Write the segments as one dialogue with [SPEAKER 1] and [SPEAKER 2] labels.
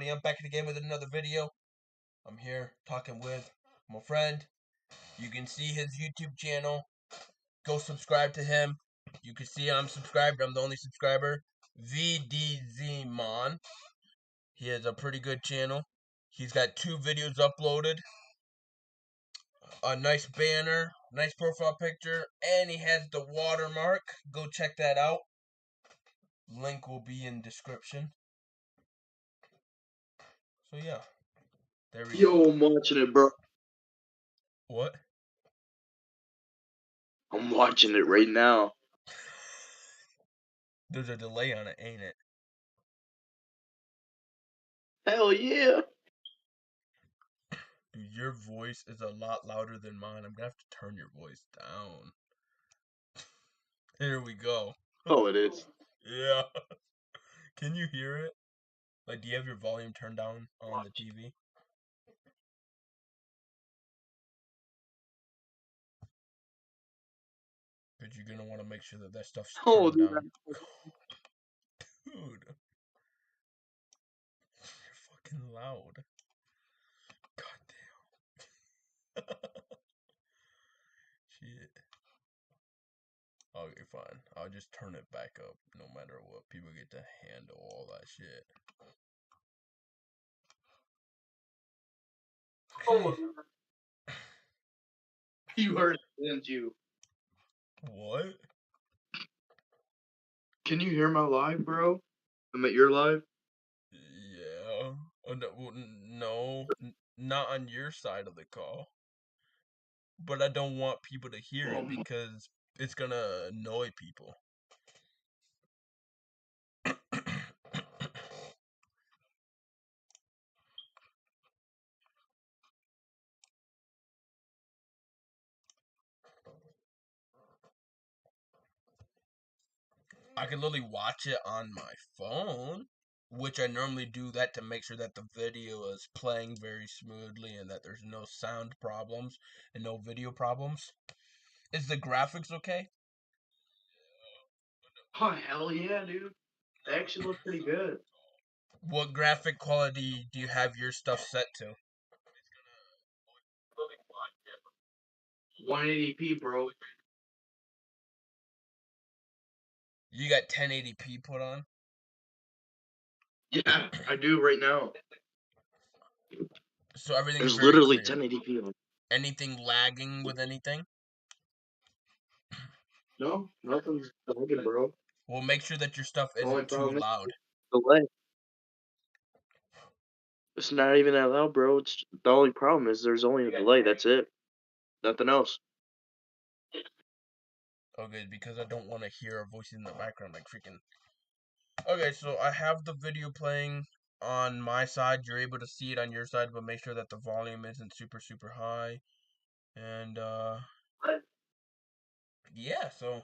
[SPEAKER 1] everybody, I'm back again with another video. I'm here talking with my friend. You can see his YouTube channel. Go subscribe to him. You can see I'm subscribed. I'm the only subscriber. VDZMon. He has a pretty good channel. He's got 2 videos uploaded. A nice banner, nice profile picture, and he has the watermark. Go check that out. Link will be in description. So yeah, there we go.
[SPEAKER 2] Yo, I'm watching it, bro.
[SPEAKER 1] What?
[SPEAKER 2] I'm watching it right now.
[SPEAKER 1] There's a delay on it, ain't it?
[SPEAKER 2] Hell yeah.
[SPEAKER 1] Dude, your voice is a lot louder than mine. I'm gonna have to turn your voice down. Here we go.
[SPEAKER 2] Oh, it is.
[SPEAKER 1] Yeah. Can you hear it? Like, do you have your volume turned down on the TV? But you're gonna want to make sure that that stuff's
[SPEAKER 2] Oh,
[SPEAKER 1] turned
[SPEAKER 2] dude.
[SPEAKER 1] down. Dude. You're fucking loud. God damn. Shit. Okay, fine. I'll just turn it back up no matter what. People get to handle all that shit. Okay.
[SPEAKER 2] You heard it, didn't you?
[SPEAKER 1] What?
[SPEAKER 2] Can you hear my live, bro? I'm at your live.
[SPEAKER 1] Yeah. Oh, no, not on your side of the call. But I don't want people to hear it because it's gonna annoy people. I can literally watch it on my phone, which I normally do that to make sure that the video is playing very smoothly and that there's no sound problems and no video problems. Is the graphics okay?
[SPEAKER 2] Oh, hell yeah, dude. They actually look pretty good.
[SPEAKER 1] What graphic quality do you have your stuff set to?
[SPEAKER 2] 180p, bro.
[SPEAKER 1] You got 1080p put on?
[SPEAKER 2] Yeah, I do right now.
[SPEAKER 1] So everything's
[SPEAKER 2] There's
[SPEAKER 1] very
[SPEAKER 2] literally
[SPEAKER 1] clear.
[SPEAKER 2] 1080p on.
[SPEAKER 1] Anything lagging with anything?
[SPEAKER 2] No, nothing's lagging, bro.
[SPEAKER 1] Well, make sure that your stuff
[SPEAKER 2] The only
[SPEAKER 1] isn't too
[SPEAKER 2] problem is
[SPEAKER 1] loud.
[SPEAKER 2] delay. It's not even that loud, bro. It's the only problem is there's only a delay. That's it. Nothing else.
[SPEAKER 1] Okay, because I don't want to hear a voice in the background like freaking... Okay, so I have the video playing on my side. You're able to see it on your side, but make sure that the volume isn't super, super high. And, yeah, so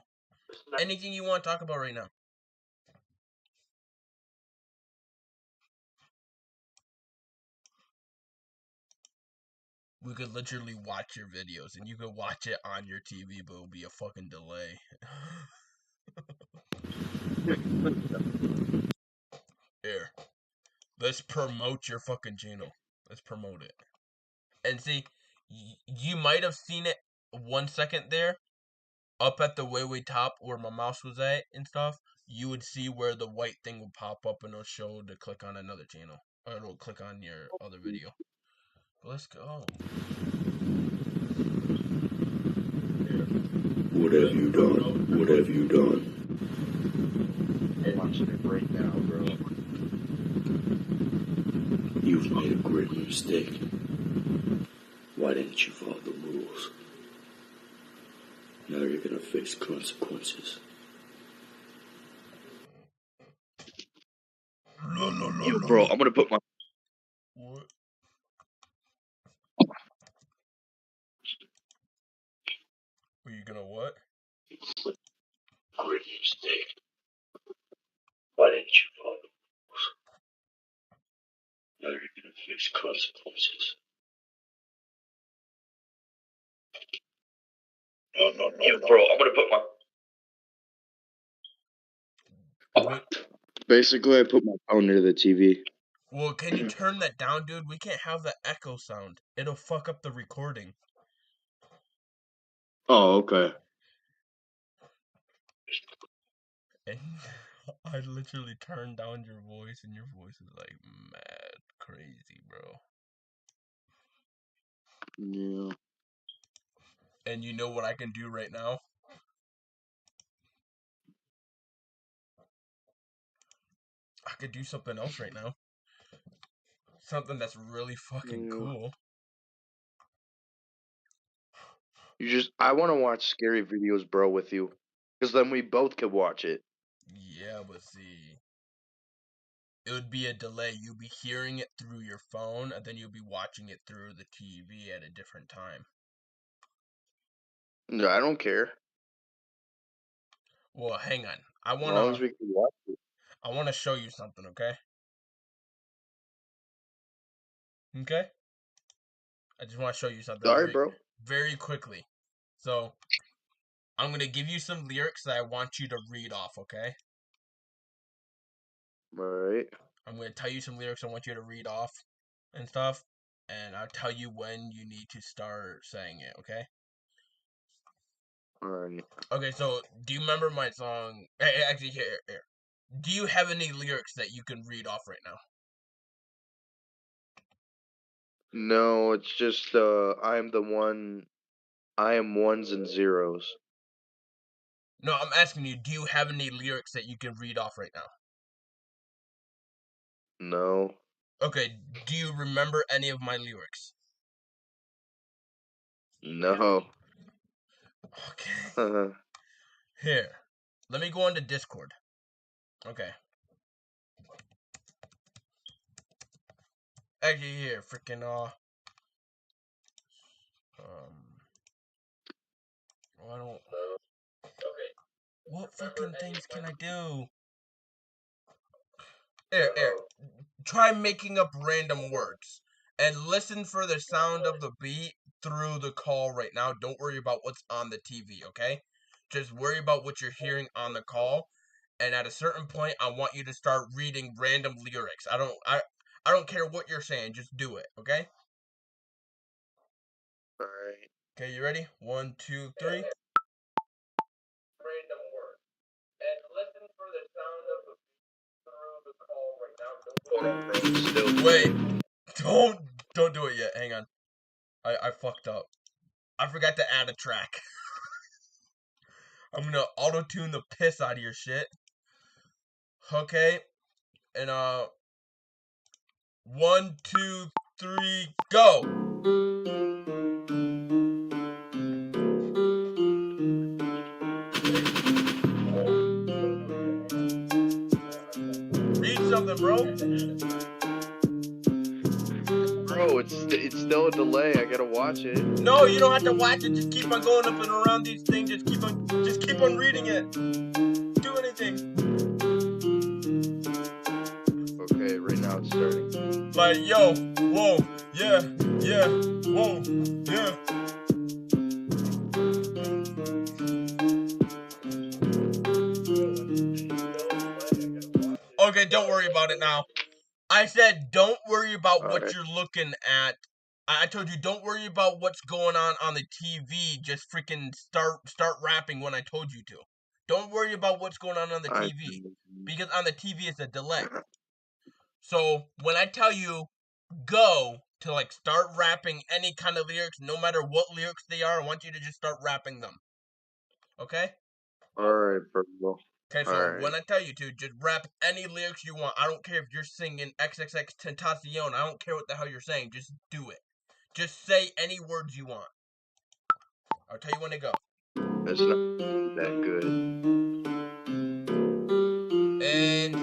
[SPEAKER 1] anything you want to talk about right now? We could literally watch your videos, and you could watch it on your TV, but it'll be a fucking delay. Here, let's promote your fucking channel. Let's promote it. And see, you might have seen it 1 second there, up at the way top where my mouse was at and stuff. You would see where the white thing will pop up and it'll show to click on another channel. Or it'll click on your other video. But let's go.
[SPEAKER 3] What have you done? What have you done?
[SPEAKER 2] I'm watching it right now, bro.
[SPEAKER 3] You've made a great mistake. Why didn't you follow the rules? Now you're gonna face consequences.
[SPEAKER 2] Yo, bro, I'm gonna put my...
[SPEAKER 1] What? Are you gonna what?
[SPEAKER 3] Great mistake. Why didn't you follow the rules? Now you're gonna face consequences. No.
[SPEAKER 2] Yo, bro, I'm gonna put my...
[SPEAKER 1] What?
[SPEAKER 2] Basically, I put my phone near the TV.
[SPEAKER 1] Well, can you turn that down, dude? We can't have the echo sound. It'll fuck up the recording.
[SPEAKER 2] Oh, okay.
[SPEAKER 1] And I literally turned down your voice, and your voice is like mad crazy, bro.
[SPEAKER 2] Yeah.
[SPEAKER 1] And you know what I can do right now? I could do something else right now. Something that's really fucking cool.
[SPEAKER 2] I want to watch scary videos, bro, with you. Because then we both could watch it.
[SPEAKER 1] Yeah, but see, it would be a delay. You'll be hearing it through your phone, and then you'll be watching it through the TV at a different time.
[SPEAKER 2] No, I don't care.
[SPEAKER 1] Well, hang on.
[SPEAKER 2] As long as we can watch it.
[SPEAKER 1] I want to show you something, okay? Okay? I just want to show you something very quickly. So, I'm going to give you some lyrics that I want you to read off, okay?
[SPEAKER 2] Alright.
[SPEAKER 1] I'm going to tell you some lyrics I want you to read off and stuff, and I'll tell you when you need to start saying it, okay?
[SPEAKER 2] Alright.
[SPEAKER 1] Okay, so do you remember my song? Actually, here. Do you have any lyrics that you can read off right now?
[SPEAKER 2] No, it's just I am ones and zeros.
[SPEAKER 1] No, I'm asking you, do you have any lyrics that you can read off right now?
[SPEAKER 2] No.
[SPEAKER 1] Okay, do you remember any of my lyrics?
[SPEAKER 2] No.
[SPEAKER 1] Okay. Here. Let me go on to Discord. Okay. Actually, here, freaking, I don't... Okay. What fucking things can I do? Here. Try making up random words. And listen for the sound of the beat through the call right now. Don't worry about what's on the TV, okay? Just worry about what you're hearing on the call. And at a certain point, I want you to start reading random lyrics. I don't care what you're saying. Just do it, okay?
[SPEAKER 2] Alright.
[SPEAKER 1] Okay, you ready? 1, 2, 3. Random word. And listen for the sound of the beat through the call right now. Wait. Don't do it yet. Hang on. I fucked up. I forgot to add a track. I'm gonna auto-tune the piss out of your shit. Okay. And 1, 2, 3, go! Read something, bro.
[SPEAKER 2] Bro, it's still a delay. I gotta watch it.
[SPEAKER 1] No, you don't have to watch it. Just keep on going up and around these things. Just keep on reading it. Do anything.
[SPEAKER 2] Okay, right now it's starting.
[SPEAKER 1] Like, yo, whoa, yeah, whoa, yeah. Okay, don't worry about it now. I said don't worry about what you're looking at. I told you don't worry about what's going on the TV. Just freaking start rapping when I told you to. Don't worry about what's going on the TV. Because on the TV it's a delay. So when I tell you go to like start rapping any kind of lyrics, no matter what lyrics they are, I want you to just start rapping them. Okay?
[SPEAKER 2] Alright, bro.
[SPEAKER 1] Okay, so when I tell you to, just rap any lyrics you want. I don't care if you're singing XXX Tentacion. I don't care what the hell you're saying. Just do it. Just say any words you want. I'll tell you when to go.
[SPEAKER 2] That's not that good.
[SPEAKER 1] And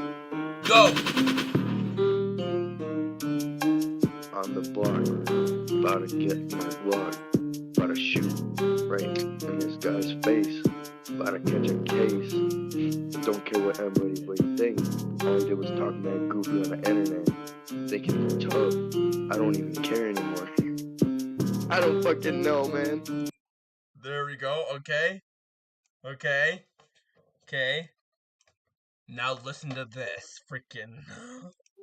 [SPEAKER 1] go!
[SPEAKER 2] On the block, about to get my block, about to shoot right in this guy's face, about to catch a case. Don't care what anybody thinks. All I did was talk mad goofy on the internet, thinking it's tough. I don't even care anymore. I don't fucking know, man.
[SPEAKER 1] There we go. Okay. Now listen to this. Freaking.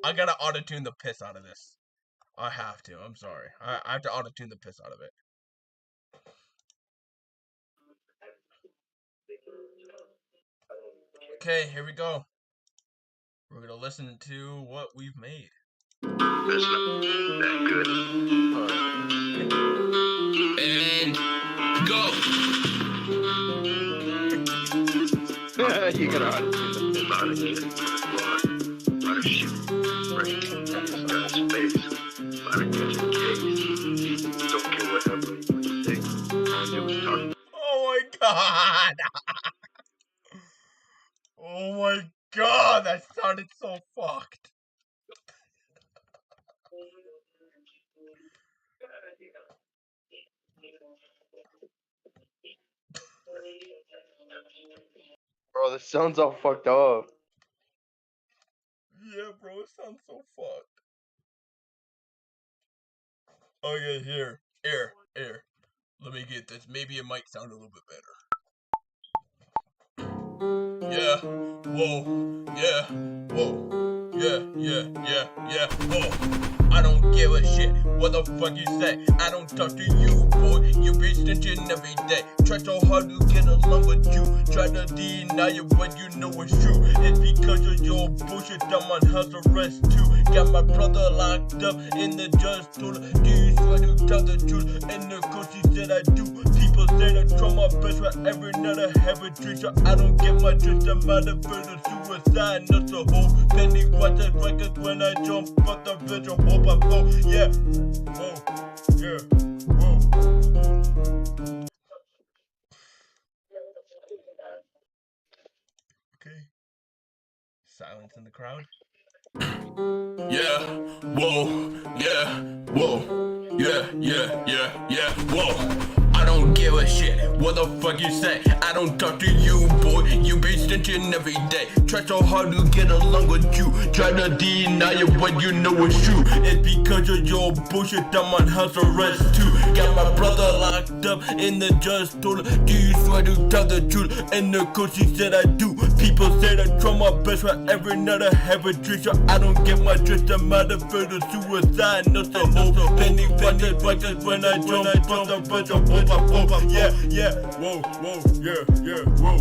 [SPEAKER 1] I gotta auto-tune the piss out of this. I have to. I'm sorry. I have to auto-tune the piss out of it. Okay, here we go. We're gonna listen to what we've made.
[SPEAKER 2] That's not that good.
[SPEAKER 1] And go.
[SPEAKER 2] You gotta auto-tune the about to get water, about to shoot right in this guy's face, about to catch a case. Don't care what everybody thinks. All I do is talk.
[SPEAKER 1] Oh my god. Oh my god, that sounded so fucked.
[SPEAKER 2] Bro, this sounds all fucked up.
[SPEAKER 1] Yeah, bro, it sounds so fucked. Okay, here. Let me get this. Maybe it might sound a little bit better. Yeah, whoa, yeah, whoa, yeah, whoa. I don't give a shit what the fuck you say. I don't talk to you, boy. You be snitching every day. Try so hard to get along with you. Try to deny it when you know it's true. It's because of your bullshit. I'm on house arrest too. Got my brother locked up in the judge told her, do you swear to tell the truth? And the coach he said I do. People say I try my best for every night I have a drink, so I don't get my drink. I'm out of further suicide, not the whole penny watch that records when I jump off the bridge. I hope I fall. Yeah, whoa, yeah, whoa. Okay. Silence in the crowd. Yeah, whoa, yeah, whoa, yeah, whoa. I don't give a shit what the fuck you say. I don't talk to you, boy. You be snitching every day. Try so hard to get along with you. Try to deny it when you know it's true. It's because of your bullshit. I'm on house arrest too. Got my brother locked up in the judge told her, do you swear to tell the truth? And the coach he said I do. People say I try my best for every night I have a drink, so I don't get my drink. I'm out of further suicide. Not the whole penny watches records when I jump off the bridge. Yeah, whoa, yeah, whoa.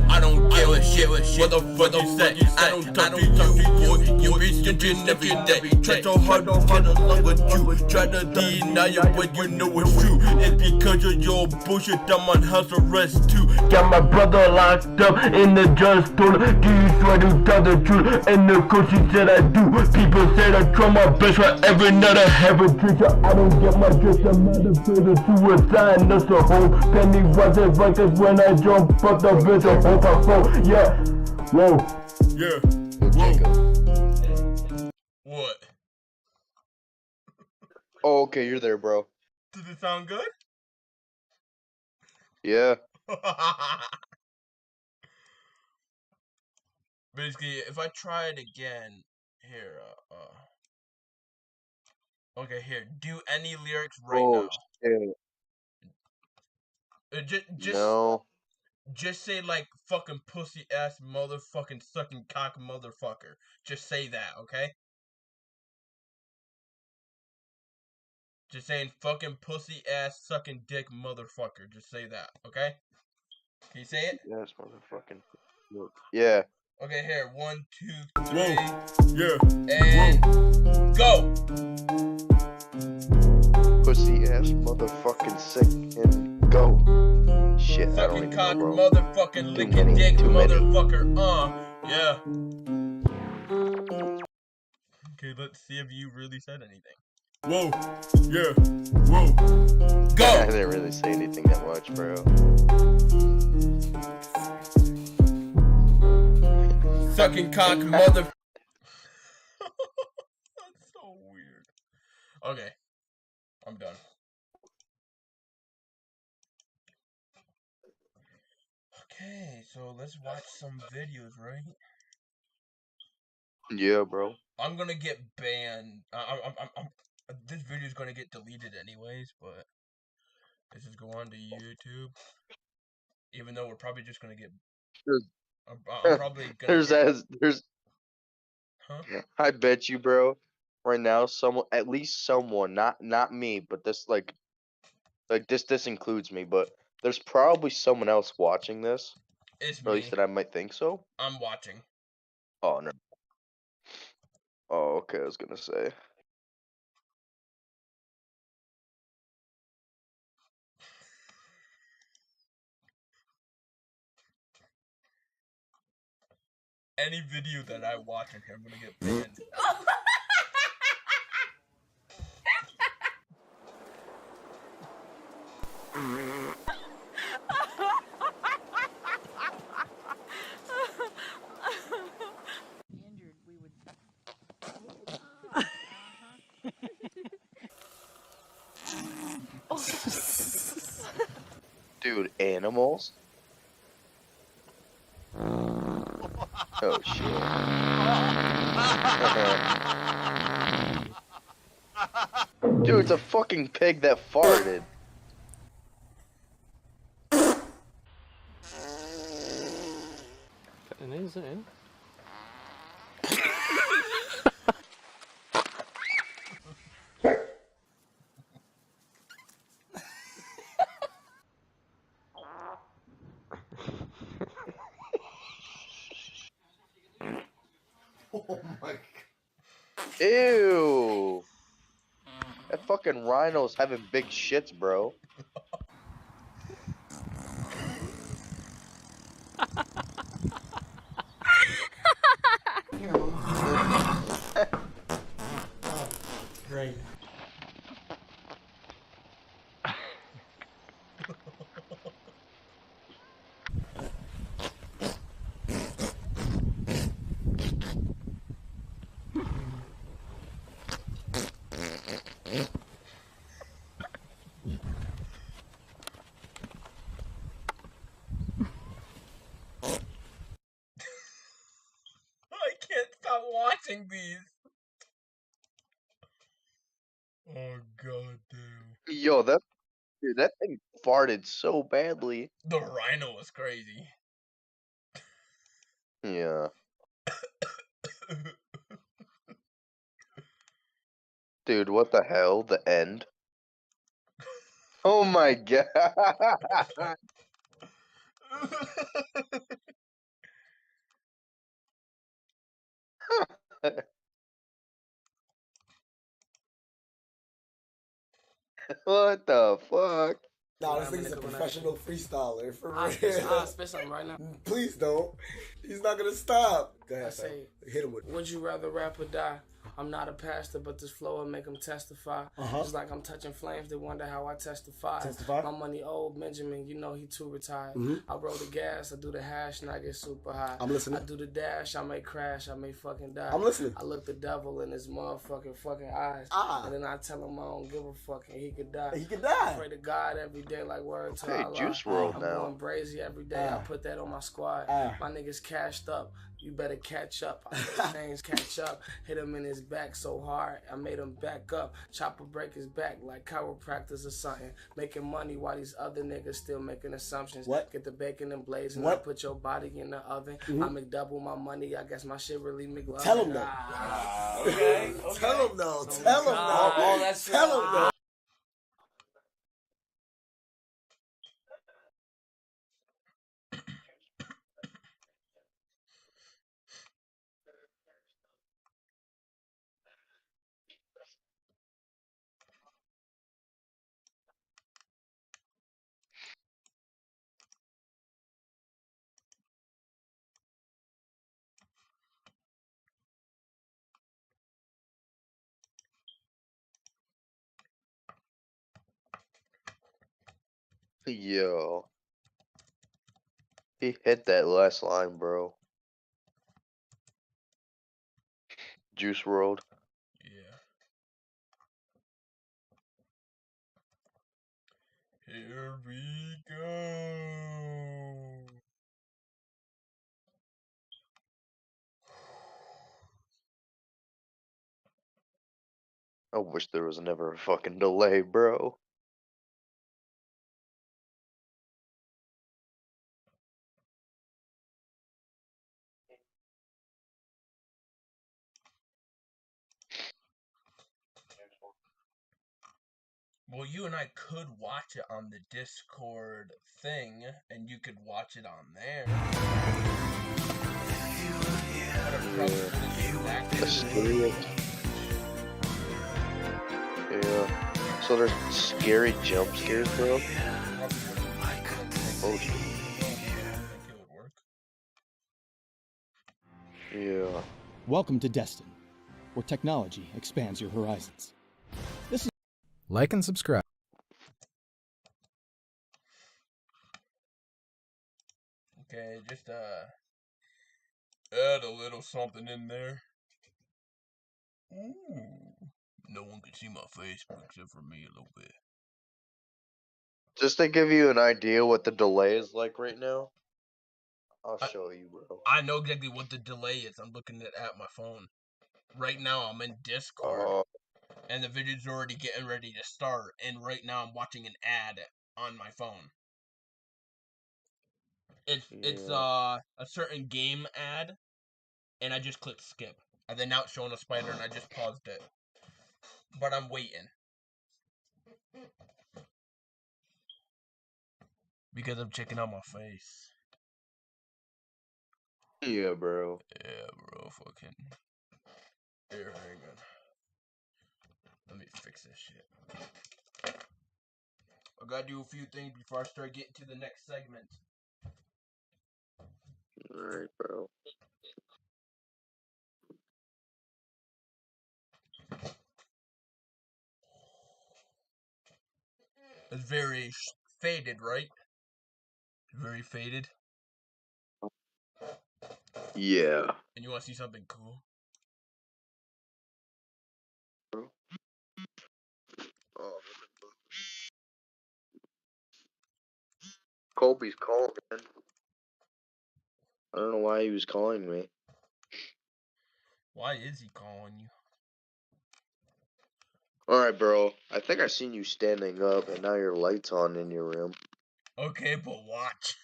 [SPEAKER 1] I don't give a shit what the fuck you say. I don't talk to you, boy. You be snitching every day. Try so hard to get along with you. Try to deny it when you know it's true. It's because of your bullshit. I'm on house arrest too. Got my brother locked up in the judge told her, do you swear to tell the truth? And the coach he said I do. People said I try my best for every night I have a drink, so I don't get my drink. I'm out of further suicide. That's the whole penny watches records when I jump off the bridge. I hope I fall. Yeah, whoa, yeah, whoa. What?
[SPEAKER 2] Oh, okay, you're there, bro.
[SPEAKER 1] Did it sound good?
[SPEAKER 2] Yeah.
[SPEAKER 1] Basically, if I try it again, here, okay, here, do any lyrics right
[SPEAKER 2] Oh,
[SPEAKER 1] now.
[SPEAKER 2] shit.
[SPEAKER 1] Just
[SPEAKER 2] No.
[SPEAKER 1] Just say like fucking pussy ass motherfucking sucking cock motherfucker. Just say that, okay? Just saying fucking pussy ass sucking dick motherfucker. Just say that, okay? Can you say it?
[SPEAKER 2] Yes, motherfucking. Yeah.
[SPEAKER 1] Okay, here. 1, 2, 3.
[SPEAKER 2] Yeah.
[SPEAKER 1] And go!
[SPEAKER 2] Pussy ass motherfucking sick and go. Shit, I don't
[SPEAKER 1] Sucking
[SPEAKER 2] even
[SPEAKER 1] cock
[SPEAKER 2] know, bro.
[SPEAKER 1] motherfucking licking dick
[SPEAKER 2] too many.
[SPEAKER 1] motherfucker. Yeah. Okay, let's see if you really said anything. Whoa, yeah, whoa, go!
[SPEAKER 2] I didn't really say anything that much, bro.
[SPEAKER 1] Sucking cock mother. That's so weird. Okay, I'm done. Okay, so let's watch some videos, right?
[SPEAKER 2] Yeah, bro.
[SPEAKER 1] I'm gonna get banned. This video's gonna get deleted anyways, but Let's just go on to YouTube. Even though we're probably just gonna get.
[SPEAKER 2] There's,
[SPEAKER 1] I'm probably gonna
[SPEAKER 2] there's.
[SPEAKER 1] Huh?
[SPEAKER 2] I bet you, bro. Right now, at least someone, not me, but this this includes me, but there's probably someone else watching this,
[SPEAKER 1] It's
[SPEAKER 2] or at least
[SPEAKER 1] me.
[SPEAKER 2] that I might think so.
[SPEAKER 1] I'm watching.
[SPEAKER 2] Oh no. Oh, okay. I was gonna say.
[SPEAKER 1] Any video that I watch in here, I'm gonna get banned.
[SPEAKER 2] Dude, animals? Oh shit. Dude, it's a fucking pig that farted.
[SPEAKER 4] Oh my god.
[SPEAKER 2] Ew. That fucking rhino's having big shits, bro.
[SPEAKER 4] Great.
[SPEAKER 1] I can't stop watching these. Oh god damn.
[SPEAKER 2] Yo, dude, that thing farted so badly.
[SPEAKER 1] The rhino was crazy.
[SPEAKER 2] Yeah. Dude, what the hell? The end? Oh my god. What the fuck?
[SPEAKER 4] Nah, this nigga's a professional freestyler, for
[SPEAKER 5] I'll
[SPEAKER 4] real.
[SPEAKER 5] spit something right now.
[SPEAKER 4] Please don't. He's not gonna stop. Go ahead,
[SPEAKER 5] I say,
[SPEAKER 4] hit him with it.
[SPEAKER 5] would you rather rap or die? I'm not a pastor, but this flow will make them testify. Just like I'm touching flames, they wonder how I testify.
[SPEAKER 4] Testify?
[SPEAKER 5] My money old, Benjamin, you know he too retired. I roll the gas, I do the hash, and I get super high.
[SPEAKER 4] I'm listening.
[SPEAKER 5] I do the dash, I may crash, I may fucking die.
[SPEAKER 4] I'm listening.
[SPEAKER 5] I look the devil in his motherfucking eyes.
[SPEAKER 4] Ah.
[SPEAKER 5] And then I tell him I don't give a fuck and he could die.
[SPEAKER 4] He could
[SPEAKER 5] I
[SPEAKER 4] die.
[SPEAKER 5] pray to God every day like word to
[SPEAKER 2] Okay,
[SPEAKER 5] Allah.
[SPEAKER 2] Juice WRLD
[SPEAKER 5] I'm
[SPEAKER 2] now.
[SPEAKER 5] going brazy every day. I put that on my squad. My niggas cashed up. You better catch up. I make things catch up. Hit him in his back so hard, I made him back up. Chopper break his back like chiropractors or something. Making money while these other niggas still making assumptions.
[SPEAKER 4] What?
[SPEAKER 5] Get the bacon and blazing.
[SPEAKER 4] What?
[SPEAKER 5] I put your body in the oven. I make double my money. I guess my shit really McLovin.
[SPEAKER 4] Tell him though.
[SPEAKER 5] Okay.
[SPEAKER 4] Tell him though. Tell him though.
[SPEAKER 5] Oh, that's
[SPEAKER 4] Tell him though.
[SPEAKER 2] Yo. He hit that last line, bro. Juice WRLD.
[SPEAKER 1] Yeah. Here we go.
[SPEAKER 2] I wish there was never a fucking delay, bro.
[SPEAKER 1] Well, you and I could watch it on the Discord thing, and you could watch it on there.
[SPEAKER 2] Yeah. So there's scary jump scares, bro? Oh, shit. Yeah.
[SPEAKER 6] Welcome to Destin, where technology expands your horizons. This is
[SPEAKER 7] like and subscribe.
[SPEAKER 1] Okay, just add a little something in there. Ooh. No one can see my face except for me a little bit.
[SPEAKER 2] Just to give you an idea what the delay is like right now, I'll show you, bro.
[SPEAKER 1] I know exactly what the delay is. I'm looking at my phone. Right now, I'm in Discord, and the video's already getting ready to start, and right now I'm watching an ad on my phone. It's a certain game ad, and I just clicked skip. And then now it's showing a spider, and I just paused it. But I'm waiting. Because I'm checking out my face.
[SPEAKER 2] Yeah, bro.
[SPEAKER 1] Yeah, bro, fucking. Here, hang on. Let me fix this shit. I gotta do a few things before I start getting to the next segment.
[SPEAKER 2] Alright, bro.
[SPEAKER 1] It's very faded, right? Very faded.
[SPEAKER 2] Yeah.
[SPEAKER 1] And you want to see something cool?
[SPEAKER 2] Oh. Colby's calling, man. I don't know why he was calling me.
[SPEAKER 1] Why is he calling you?
[SPEAKER 2] Alright, bro. I think I seen you standing up, and now your light's on in your room.
[SPEAKER 1] Okay, but watch.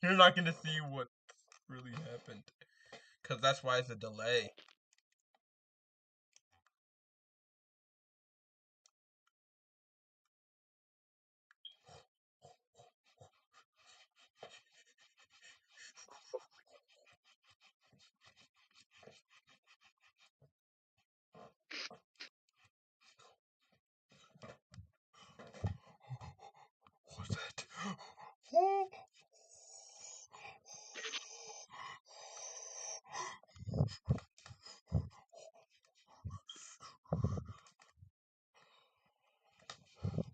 [SPEAKER 1] You're not gonna see what really happened. Because that's why it's a delay. What's that?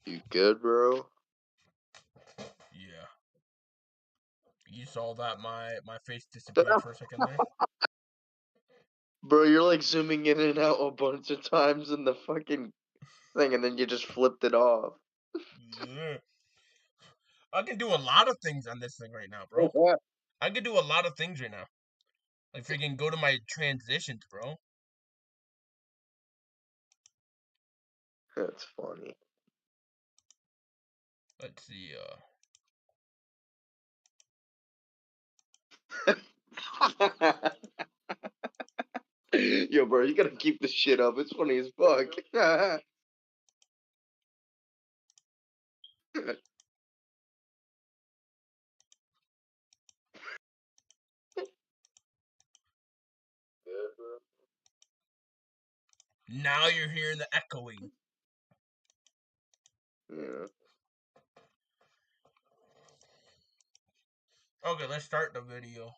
[SPEAKER 2] You good, bro?
[SPEAKER 1] Yeah. You saw that my face disappeared for a second there?
[SPEAKER 2] Bro, you're like zooming in and out a bunch of times in the fucking thing, and then you just flipped it off.
[SPEAKER 1] Yeah. I can do a lot of things on this thing right now, bro. I can do a lot of things right now. Like freaking go to my transitions, bro.
[SPEAKER 2] That's funny.
[SPEAKER 1] Let's see,
[SPEAKER 2] Yo, bro, you gotta keep this shit up. It's funny as fuck.
[SPEAKER 1] now you're hearing the echoing.
[SPEAKER 2] Yeah.
[SPEAKER 1] Okay, let's start the video.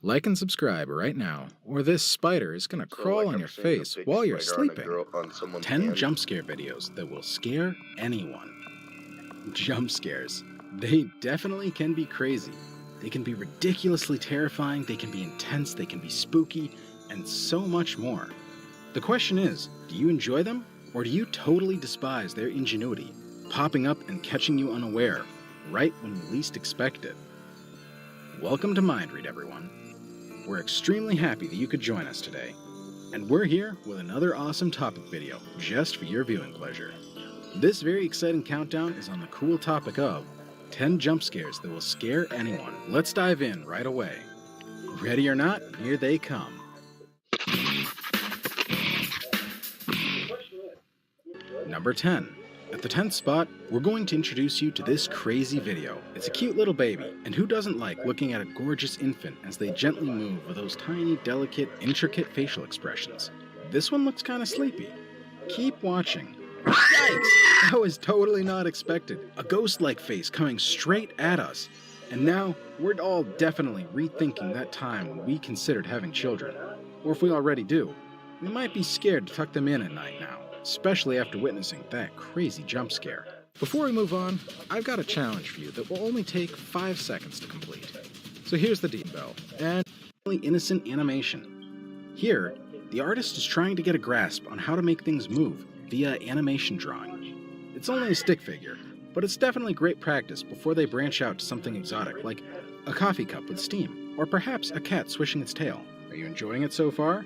[SPEAKER 7] Like and subscribe right now, or this spider is gonna crawl on your face while you're sleeping. 10 jump scare videos that will scare anyone. Jump scares. They definitely can be crazy. They can be ridiculously terrifying, they can be intense, they can be spooky, and so much more. The question is, do you enjoy them, or do you totally despise their ingenuity, popping up and catching you unaware, right when you least expect it? Welcome to Mind Read, everyone. We're extremely happy that you could join us today, and we're here with another awesome topic video just for your viewing pleasure. This very exciting countdown is on the cool topic of 10 jump scares that will scare anyone. Let's dive in right away. Ready or not, here they come. Number 10. At the 10th spot, we're going to introduce you to this crazy video. It's a cute little baby, and who doesn't like looking at a gorgeous infant as they gently move with those tiny, delicate, intricate facial expressions? This one looks kind of sleepy. Keep watching. Yikes! That was totally not expected. A ghost-like face coming straight at us. And now, we're all definitely rethinking that time when we considered having children. Or if we already do, we might be scared to tuck them in at night now, especially after witnessing that crazy jump scare. Before we move on, I've got a challenge for you that will only take 5 seconds to complete. So here's the deep bell, and really innocent animation. Here, the artist is trying to get a grasp on how to make things move via animation drawing. It's only a stick figure, but it's definitely great practice before they branch out to something exotic like a coffee cup with steam, or perhaps a cat swishing its tail. Are you enjoying it so far?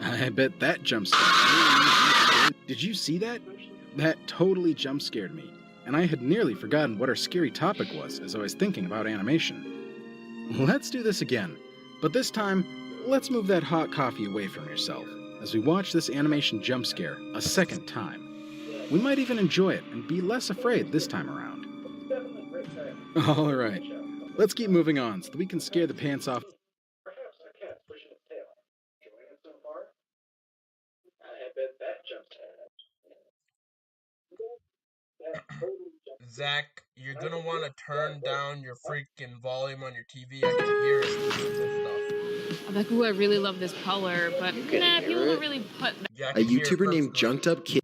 [SPEAKER 7] I bet that jump scared. Did you see that? That totally jump scared me, and I had nearly forgotten what our scary topic was as I was thinking about animation. Let's do this again, but this time, let's move that hot coffee away from yourself as we watch this animation jump scare a second time. We might even enjoy it and be less afraid this time around. Alright, let's keep moving on so that we can scare the pants off.
[SPEAKER 1] Zach, you're gonna want to turn down your freaking volume on your TV. I can hear it.
[SPEAKER 8] I'm like, ooh, I really love this color, but nah, people don't really put that.
[SPEAKER 1] Yeah,
[SPEAKER 9] a YouTuber named Junked Up Kid.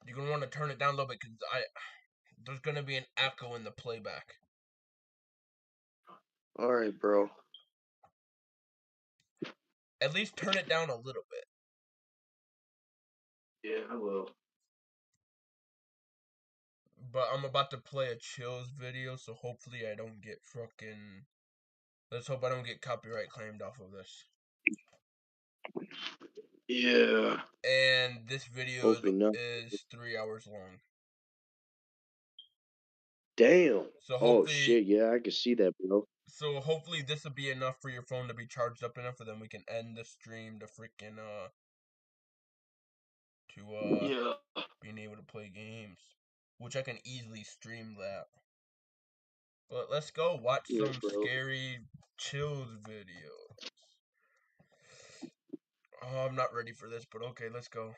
[SPEAKER 1] You're gonna want to turn it down a little bit because there's gonna be an echo in the playback.
[SPEAKER 2] Alright, bro.
[SPEAKER 1] At least turn it down a little bit.
[SPEAKER 2] Yeah, I will.
[SPEAKER 1] But I'm about to play a Chills video, so hopefully I don't get fucking... Let's hope I don't get copyright claimed off of this.
[SPEAKER 2] Yeah.
[SPEAKER 1] And this video is 3 hours long.
[SPEAKER 2] Damn.
[SPEAKER 1] So
[SPEAKER 2] oh shit, yeah, I can see that, bro.
[SPEAKER 1] So hopefully this will be enough for your phone to be charged up enough, and then we can end the stream to freaking being able to play games, which I can easily stream that. But let's go watch some scary Chills videos. Oh, I'm not ready for this, but okay, let's go.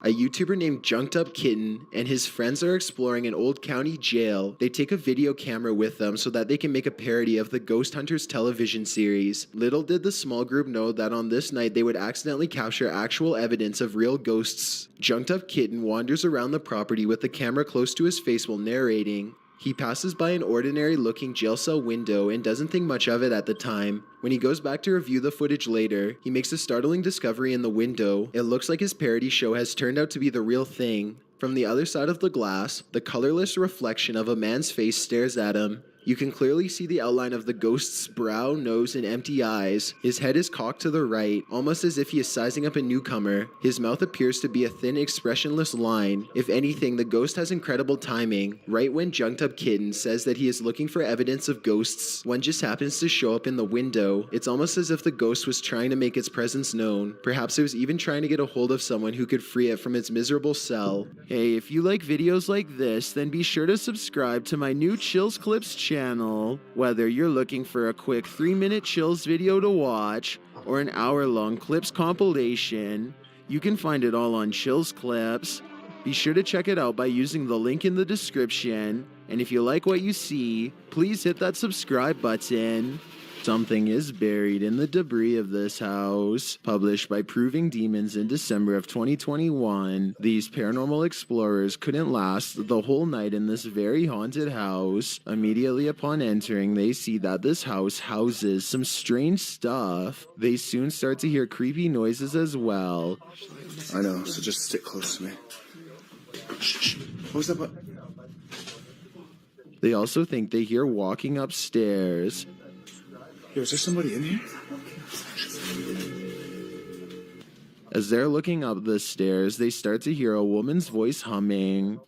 [SPEAKER 9] A YouTuber named Junked Up Kitten and his friends are exploring an old county jail. They take a video camera with them so that they can make a parody of the Ghost Hunters television series. Little did the small group know that on this night they would accidentally capture actual evidence of real ghosts. Junked Up Kitten wanders around the property with the camera close to his face while narrating. He passes by an ordinary-looking jail cell window and doesn't think much of it at the time. When he goes back to review the footage later, he makes a startling discovery in the window. It looks like his parody show has turned out to be the real thing. From the other side of the glass, the colorless reflection of a man's face stares at him. You can clearly see the outline of the ghost's brow, nose, and empty eyes. His head is cocked to the right, almost as if he is sizing up a newcomer. His mouth appears to be a thin, expressionless line. If anything, the ghost has incredible timing. Right when Junked Up Kitten says that he is looking for evidence of ghosts, one just happens to show up in the window. It's almost as if the ghost was trying to make its presence known. Perhaps it was even trying to get a hold of someone who could free it from its miserable cell. Hey, if you like videos like this, then be sure to subscribe to my new Chills Clips channel. Whether you're looking for a quick 3-minute Chills video to watch or an hour-long Clips compilation, you can find it all on Chills Clips. Be sure to check it out by using the link in the description, and if you like what you see, please hit that subscribe button. Something is buried in the debris of this house. Published by Proving Demons in December of 2021, these paranormal explorers couldn't last the whole night in this very haunted house. Immediately upon entering, they see that this house houses some strange stuff. They soon start to hear creepy noises as well.
[SPEAKER 10] I know, so just stick close to me. Shh. What was that?
[SPEAKER 9] They also think they hear walking upstairs.
[SPEAKER 10] Yo, is there somebody in here?
[SPEAKER 9] As they're looking up the stairs, they start to hear a woman's voice humming.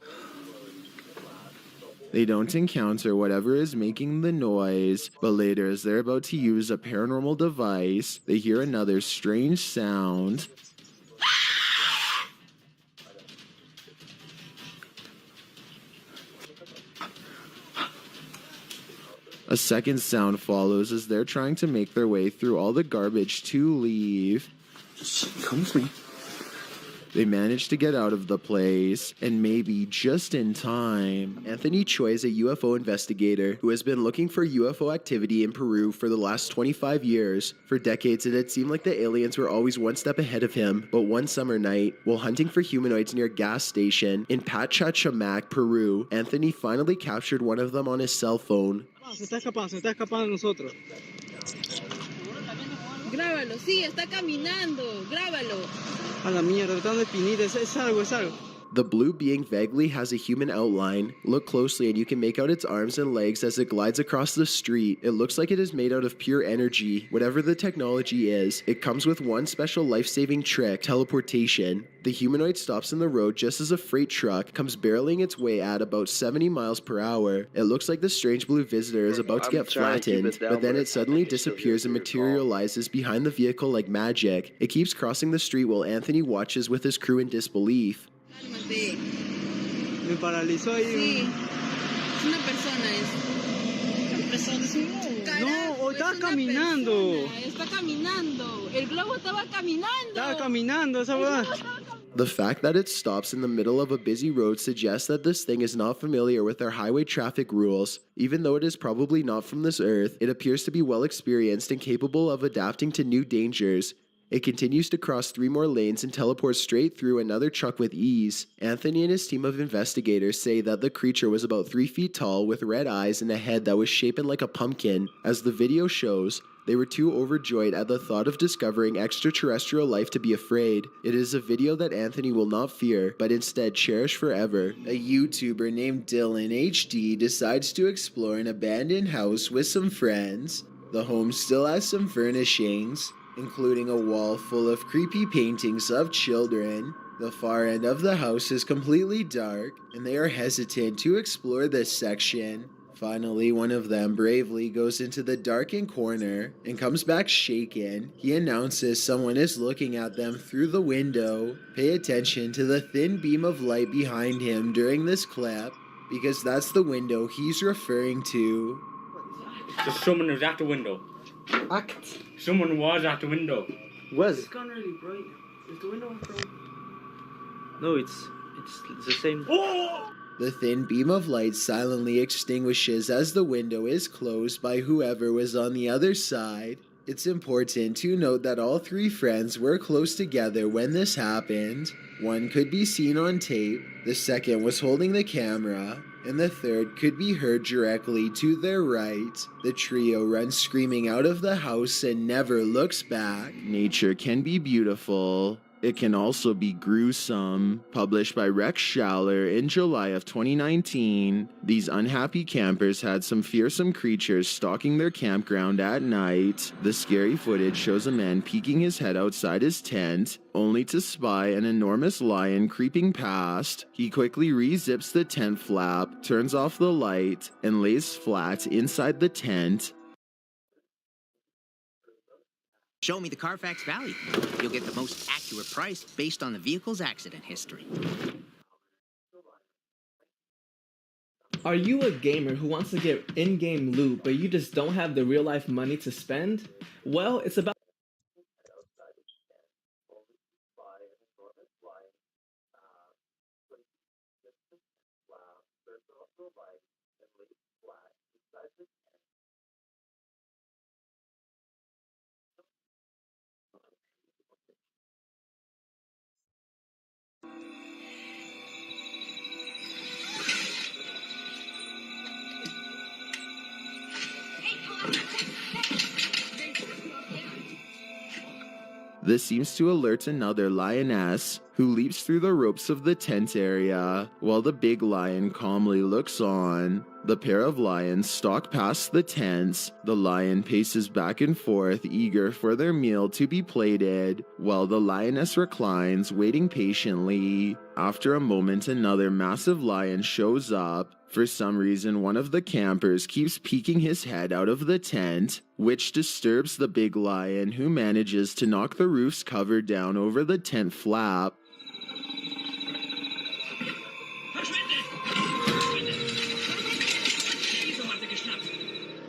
[SPEAKER 9] They don't encounter whatever is making the noise, but later as they're about to use a paranormal device, they hear another strange sound. A second sound follows as they're trying to make their way through all the garbage to leave.
[SPEAKER 10] Come with me.
[SPEAKER 9] They manage to get out of the place, and maybe just in time. Anthony Choi is a UFO investigator who has been looking for UFO activity in Peru for the last 25 years. For decades, it had seemed like the aliens were always one step ahead of him, but one summer night, while hunting for humanoids near a gas station in Pachacamac, Peru, Anthony finally captured one of them on his cell phone.
[SPEAKER 11] Se está escapando de nosotros.
[SPEAKER 12] Grábalo, sí, está caminando, grábalo.
[SPEAKER 11] A la mierda, tratando de pinir, es algo.
[SPEAKER 9] The blue being vaguely has a human outline. Look closely and you can make out its arms and legs as it glides across the street. It looks like it is made out of pure energy. Whatever the technology is, it comes with one special life-saving trick, teleportation. The humanoid stops in the road just as a freight truck comes barreling its way at about 70 miles per hour. It looks like the strange blue visitor is about to get flattened, but then it suddenly disappears and materializes behind the vehicle like magic. It keeps crossing the street while Anthony watches with his crew in disbelief.
[SPEAKER 11] Me paralizó ahí.
[SPEAKER 12] Sí, es una persona, es un carajo,
[SPEAKER 11] no, estaba caminando.
[SPEAKER 12] Está caminando. El globo estaba caminando.
[SPEAKER 11] Estaba caminando, esa verdad.
[SPEAKER 9] The fact that it stops in the middle of a busy road suggests that this thing is not familiar with our highway traffic rules. Even though it is probably not from this earth, it appears to be well experienced and capable of adapting to new dangers. It continues to cross 3 more lanes and teleports straight through another truck with ease. Anthony and his team of investigators say that the creature was about 3 feet tall with red eyes and a head that was shaped like a pumpkin. As the video shows, they were too overjoyed at the thought of discovering extraterrestrial life to be afraid. It is a video that Anthony will not fear, but instead cherish forever. A YouTuber named Dylan HD decides to explore an abandoned house with some friends. The home still has some furnishings, including a wall full of creepy paintings of children. The far end of the house is completely dark, and they are hesitant to explore this section. Finally, one of them bravely goes into the darkened corner and comes back shaken. He announces someone is looking at them through the window. Pay attention to the thin beam of light behind him during this clip, because that's the window he's referring to.
[SPEAKER 13] So someone was at the window.
[SPEAKER 11] Act.
[SPEAKER 13] Someone was at the window.
[SPEAKER 11] Was?
[SPEAKER 5] It's gone really bright. Is the window open?
[SPEAKER 11] No, it's the same.
[SPEAKER 13] Oh!
[SPEAKER 9] The thin beam of light silently extinguishes as the window is closed by whoever was on the other side. It's important to note that all 3 friends were close together when this happened. One could be seen on tape, the second was holding the camera, and the third could be heard directly to their right. The trio runs screaming out of the house and never looks back. Nature can be beautiful. It can also be gruesome. Published by Rex Schaller in July of 2019, these unhappy campers had some fearsome creatures stalking their campground at night. The scary footage shows a man peeking his head outside his tent, only to spy an enormous lion creeping past. He quickly re-zips the tent flap, turns off the light, and lays flat inside the tent.
[SPEAKER 14] Show me the Carfax Valley. You'll get the most accurate price based on the vehicle's accident history.
[SPEAKER 15] Are you a gamer who wants to get in-game loot, but you just don't have the real-life money to spend? Well, it's about
[SPEAKER 9] This seems to alert another lioness, who leaps through the ropes of the tent area, while the big lion calmly looks on. The pair of lions stalk past the tents. The lion paces back and forth, eager for their meal to be plated, while the lioness reclines, waiting patiently. After a moment, another massive lion shows up. For some reason, one of the campers keeps peeking his head out of the tent, which disturbs the big lion, who manages to knock the roof's cover down over the tent flap.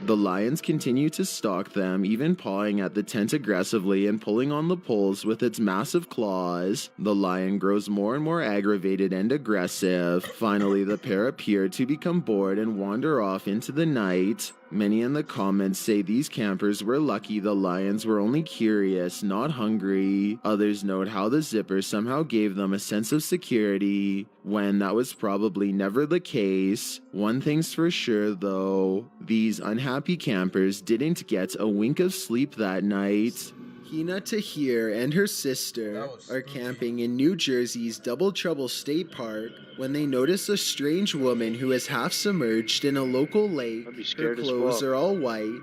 [SPEAKER 9] The lions continue to stalk them, even pawing at the tent aggressively and pulling on the poles with its massive claws. The lion grows more and more aggravated and aggressive. Finally, the pair appear to become bored and wander off into the night. Many in the comments say these campers were lucky the lions were only curious, not hungry. Others note how the zipper somehow gave them a sense of security, when that was probably never the case. One thing's for sure though, these unhappy campers didn't get a wink of sleep that night. Hina Tahir and her sister are camping in New Jersey's Double Trouble State Park when they notice a strange woman who is half submerged in a local lake. Her clothes are all white.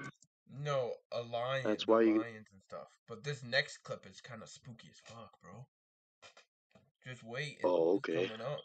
[SPEAKER 1] No, a lion.
[SPEAKER 2] That's why you...
[SPEAKER 1] lions and stuff. But this next clip is kind of spooky as fuck, bro. Just wait.
[SPEAKER 2] Oh, okay.
[SPEAKER 1] Coming up.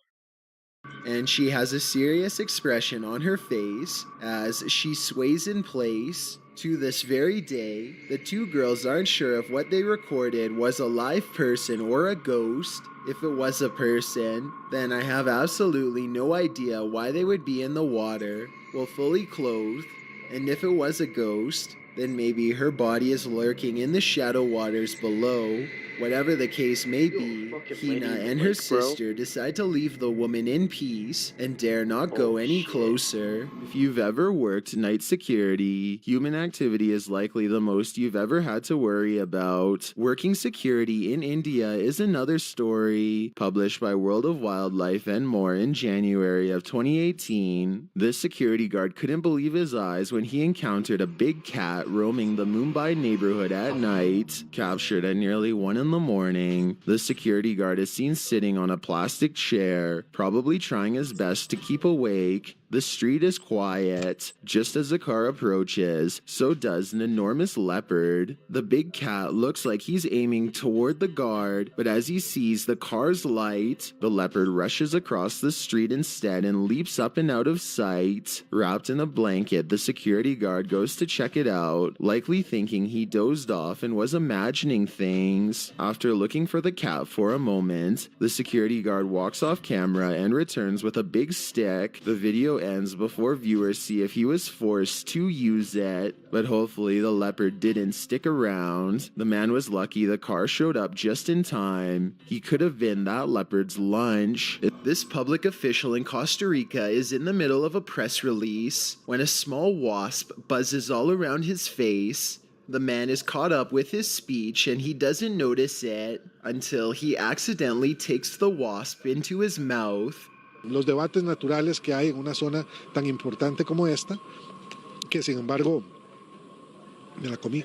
[SPEAKER 9] And she has a serious expression on her face as she sways in place. To this very day, the two girls aren't sure if what they recorded was a live person or a ghost. If it was a person, then I have absolutely no idea why they would be in the water, while fully clothed. And if it was a ghost, then maybe her body is lurking in the shadow waters below. Whatever the case may be, Hina and her sister decide to leave the woman in peace and dare not go any closer. If you've ever worked night security, human activity is likely the most you've ever had to worry about. Working security in India is another story, published by World of Wildlife and more in January of 2018. This security guard couldn't believe his eyes when he encountered a big cat roaming the Mumbai neighborhood at night. Captured at nearly 1 in the morning, the security guard is seen sitting on a plastic chair, probably trying his best to keep awake. The street is quiet. Just as the car approaches, so does an enormous leopard. The big cat looks like he's aiming toward the guard, but as he sees the car's light, the leopard rushes across the street instead and leaps up and out of sight. Wrapped in a blanket, the security guard goes to check it out, likely thinking he dozed off and was imagining things. After looking for the cat for a moment, the security guard walks off camera and returns with a big stick. The video ends before viewers see if he was forced to use it, but hopefully the leopard didn't stick around. The man was lucky the car showed up just in time. He could have been that leopard's lunch. This public official in Costa Rica is in the middle of a press release when a small wasp buzzes all around his face. The man is caught up with his speech and he doesn't notice it until he accidentally takes the wasp into his mouth.
[SPEAKER 16] Los debates naturales que hay en una zona tan importante como esta, que sin embargo me la comí.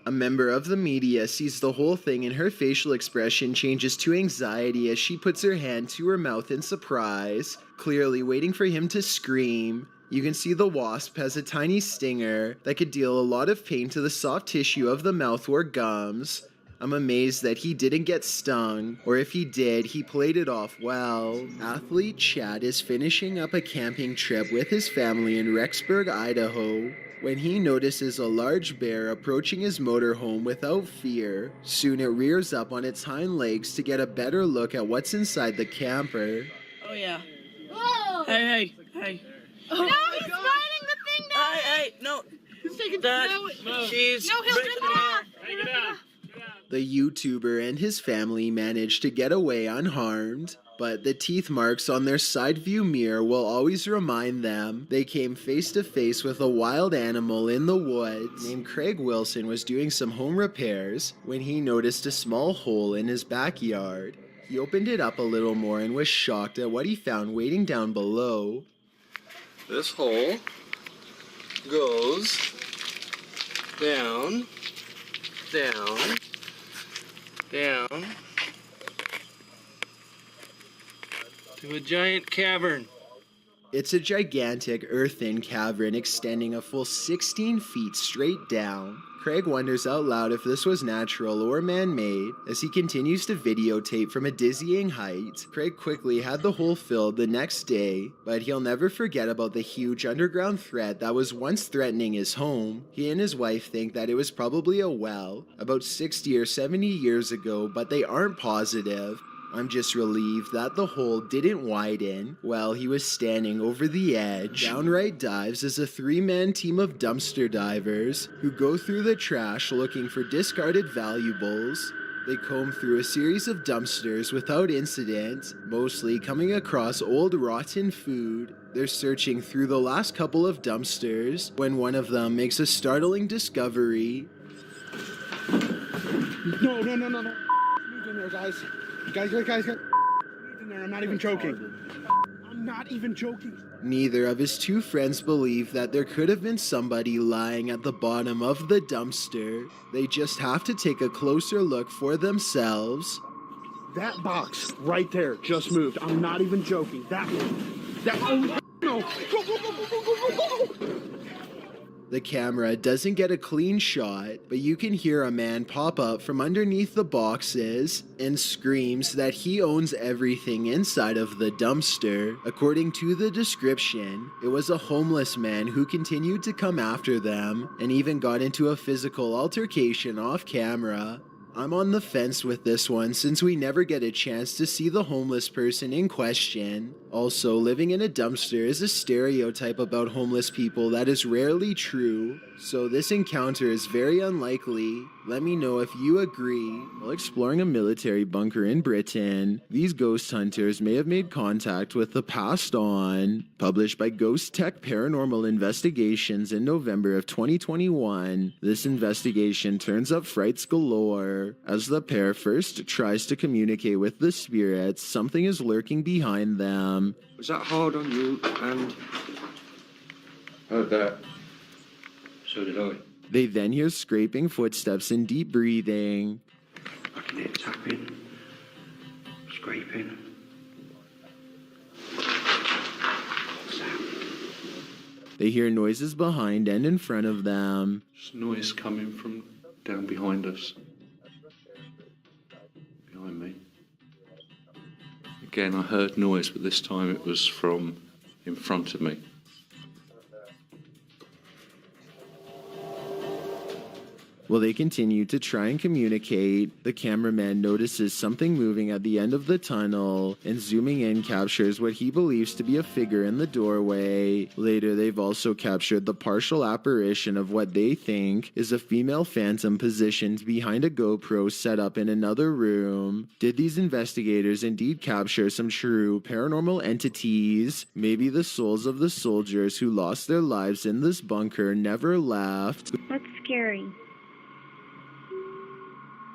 [SPEAKER 9] A member of the media sees the whole thing and her facial expression changes to anxiety as she puts her hand to her mouth in surprise, clearly waiting for him to scream. You can see the wasp has a tiny stinger that could deal a lot of pain to the soft tissue of the mouth or gums. I'm amazed that he didn't get stung, or if he did, he played it off well. Athlete Chad is finishing up a camping trip with his family in Rexburg, Idaho, when he notices a large bear approaching his motorhome without fear. Soon it rears up on its hind legs to get a better look at what's inside the camper.
[SPEAKER 12] Oh yeah. Whoa! Hey. Oh, no, he's riding the thing down! Hey, no. He's taking She's no, he'll rip it off. Take it out.
[SPEAKER 9] The YouTuber and his family managed to get away unharmed, but the teeth marks on their side view mirror will always remind them they came face to face with a wild animal in the woods. Named Craig Wilson was doing some home repairs when he noticed a small hole in his backyard. He opened it up a little more and was shocked at what he found waiting down below.
[SPEAKER 17] This hole goes down,
[SPEAKER 11] to a giant cavern.
[SPEAKER 9] It's a gigantic earthen cavern extending a full 16 feet straight down. Craig wonders out loud if this was natural or man-made as he continues to videotape from a dizzying height. Craig quickly had the hole filled the next day, but he'll never forget about the huge underground threat that was once threatening his home. He and his wife think that it was probably a well about 60 or 70 years ago, but they aren't positive. I'm just relieved that the hole didn't widen while he was standing over the edge. Downright Dives is a 3-man team of dumpster divers who go through the trash looking for discarded valuables. They comb through a series of dumpsters without incident, mostly coming across old rotten food. They're searching through the last couple of dumpsters when one of them makes a startling discovery.
[SPEAKER 10] No. Move in there, guys. Guys. Move in there. I'm not even joking. I'm not even joking.
[SPEAKER 9] Neither of his two friends believe that there could have been somebody lying at the bottom of the dumpster. They just have to take a closer look for themselves.
[SPEAKER 10] That box right there just moved. I'm not even joking. That one. Oh, no. Go.
[SPEAKER 9] The camera doesn't get a clean shot, but you can hear a man pop up from underneath the boxes and screams that he owns everything inside of the dumpster. According to the description, it was a homeless man who continued to come after them and even got into a physical altercation off camera. I'm on the fence with this one since we never get a chance to see the homeless person in question. Also, living in a dumpster is a stereotype about homeless people that is rarely true, so this encounter is very unlikely. Let me know if you agree. While exploring a military bunker in Britain, these ghost hunters may have made contact with the passed on. Published by Ghost Tech Paranormal Investigations in November of 2021, this investigation turns up frights galore. As the pair first tries to communicate with the spirits, something is lurking behind them.
[SPEAKER 17] Was that hard on you? And heard that. So did I.
[SPEAKER 9] They then hear scraping footsteps and deep breathing.
[SPEAKER 17] I can hear tapping, scraping. What's that?
[SPEAKER 9] They hear noises behind and in front of them.
[SPEAKER 17] There's noise coming from down behind us. Behind me. Again, I heard noise, but this time it was from in front of me.
[SPEAKER 9] While they continue to try and communicate, the cameraman notices something moving at the end of the tunnel and zooming in captures what he believes to be a figure in the doorway. Later, they've also captured the partial apparition of what they think is a female phantom positioned behind a GoPro set up in another room. Did these investigators indeed capture some true paranormal entities? Maybe the souls of the soldiers who lost their lives in this bunker never left.
[SPEAKER 18] That's scary.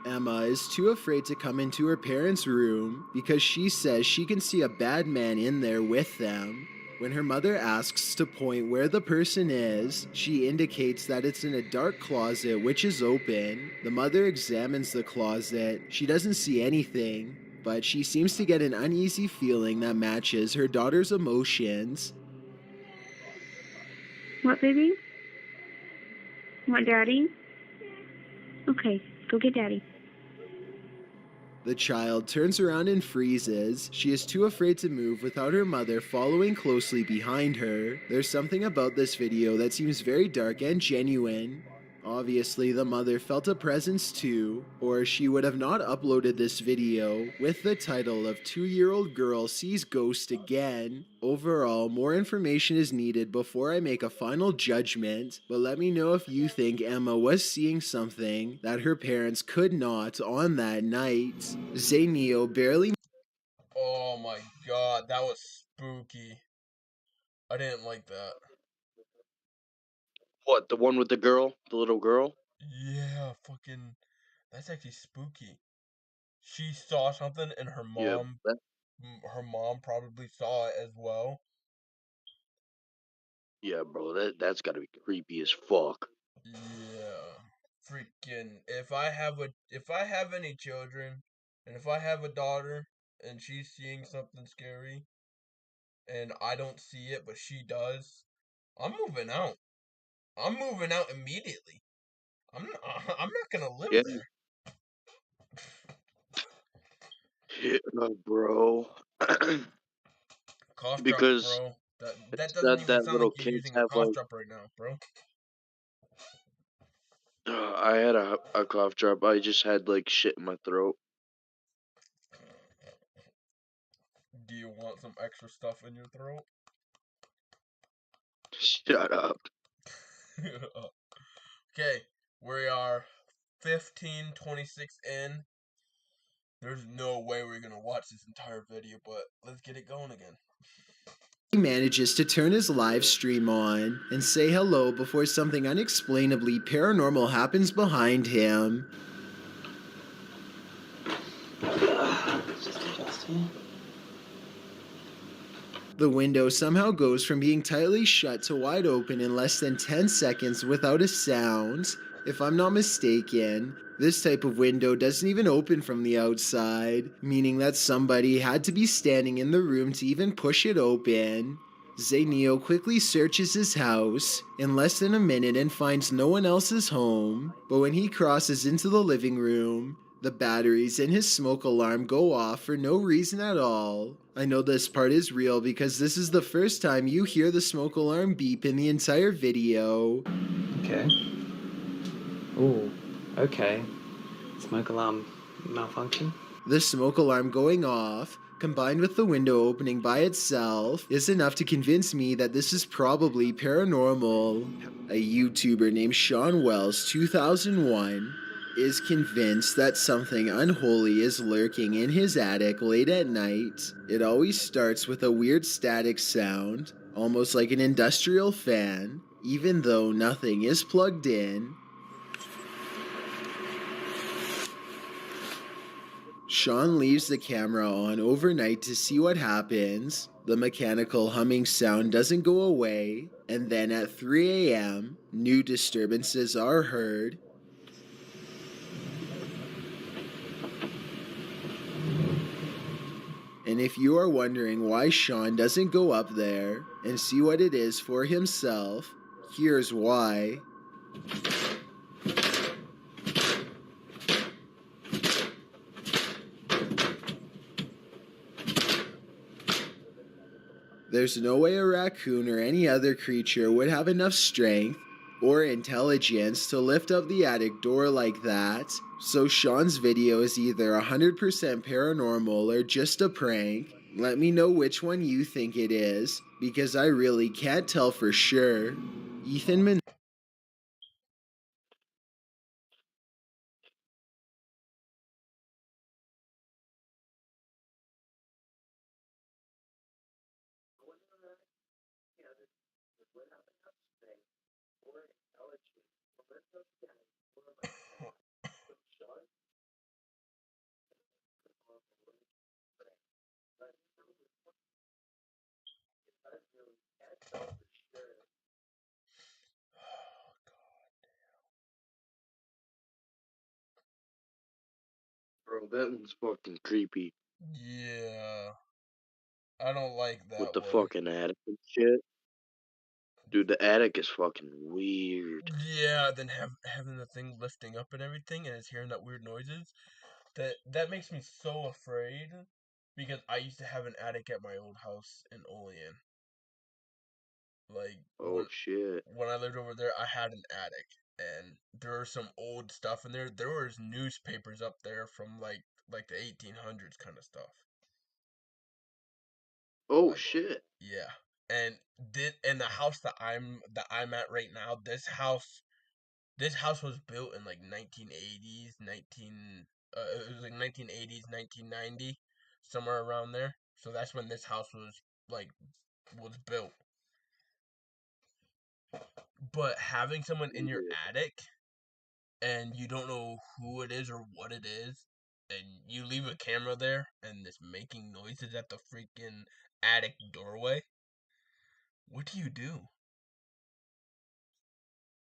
[SPEAKER 9] Emma is too afraid to come into her parents' room because she says she can see a bad man in there with them. When her mother asks to point where the person is, she indicates that it's in a dark closet which is open. The mother examines the closet. She doesn't see anything, but she seems to get an uneasy feeling that matches her daughter's emotions.
[SPEAKER 18] What, baby? Want daddy? Okay, go get daddy.
[SPEAKER 9] The child turns around and freezes. She is too afraid to move without her mother following closely behind her. There's something about this video that seems very dark and genuine. Obviously, the mother felt a presence too, or she would have not uploaded this video with the title of 2-year-old girl sees ghost again. Overall, more information is needed before I make a final judgment, but let me know if you think Emma was seeing something that her parents could not on that night. Zayneo barely...
[SPEAKER 1] Oh my god, that was spooky. I didn't like that.
[SPEAKER 2] What, the one with the girl? The little girl?
[SPEAKER 1] Yeah, fucking... That's actually spooky. She saw something and her mom... her mom probably saw it as well.
[SPEAKER 2] Yeah, bro, that's gotta be creepy as fuck.
[SPEAKER 1] Yeah. Freaking... If I have any children, and if I have a daughter, and she's seeing something scary, and I don't see it, but she does, I'm moving out. I'm moving out immediately. I'm not gonna live there.
[SPEAKER 2] Yeah, bro.
[SPEAKER 1] Cough
[SPEAKER 2] Because
[SPEAKER 1] drop, bro. That doesn't even sound like you're
[SPEAKER 2] kids
[SPEAKER 1] using a
[SPEAKER 2] have
[SPEAKER 1] cough
[SPEAKER 2] like.
[SPEAKER 1] drop right now, bro.
[SPEAKER 2] I had a cough drop. I just had like shit in my throat.
[SPEAKER 1] Do you want some extra stuff in your throat?
[SPEAKER 2] Shut up.
[SPEAKER 1] Okay, we are 15:26 in. There's no way we're gonna watch this entire video, but let's get it going again.
[SPEAKER 9] He manages to turn his live stream on and say hello before something unexplainably paranormal happens behind him. The window somehow goes from being tightly shut to wide open in less than 10 seconds without a sound. If I'm not mistaken, this type of window doesn't even open from the outside, meaning that somebody had to be standing in the room to even push it open. Zayneo quickly searches his house in less than a minute and finds no one else's home, but when he crosses into the living room, the batteries in his smoke alarm go off for no reason at all. I know this part is real because this is the first time you hear the smoke alarm beep in the entire video.
[SPEAKER 19] Okay. Ooh, okay. Smoke alarm malfunction?
[SPEAKER 9] The smoke alarm going off, combined with the window opening by itself, is enough to convince me that this is probably paranormal. A YouTuber named Sean Wells 2001 is convinced that something unholy is lurking in his attic late at night. It always starts with a weird static sound, almost like an industrial fan, even though nothing is plugged in. Sean leaves the camera on overnight to see what happens. The mechanical humming sound doesn't go away, and then at 3 a.m., new disturbances are heard. And if you are wondering why Sean doesn't go up there and see what it is for himself, here's why. There's no way a raccoon or any other creature would have enough strength or intelligence to lift up the attic door like that, so Sean's video is either 100% paranormal or just a prank. Let me know which one you think it is, because I really can't tell for sure. Ethan
[SPEAKER 2] Bro, that one's fucking creepy.
[SPEAKER 1] Yeah. I don't like that
[SPEAKER 2] with the
[SPEAKER 1] one.
[SPEAKER 2] fucking attic and shit. Dude, the attic is fucking weird.
[SPEAKER 1] Yeah, then having the thing lifting up and everything, and it's hearing that weird noises. That makes me so afraid, because I used to have an attic at my old house in Olean. Like,
[SPEAKER 2] shit.
[SPEAKER 1] When I lived over there, I had an attic, and there was some old stuff in there. There was newspapers up there from like the 1800s kind of stuff.
[SPEAKER 2] Oh shit.
[SPEAKER 1] Yeah. And the house that I'm at right now, this house was built in like 1980s, it was like 1980s, 1990, somewhere around there. So that's when this house was built. But having someone in your attic and you don't know who it is or what it is, and you leave a camera there and it's making noises at the freaking attic doorway, what do you do?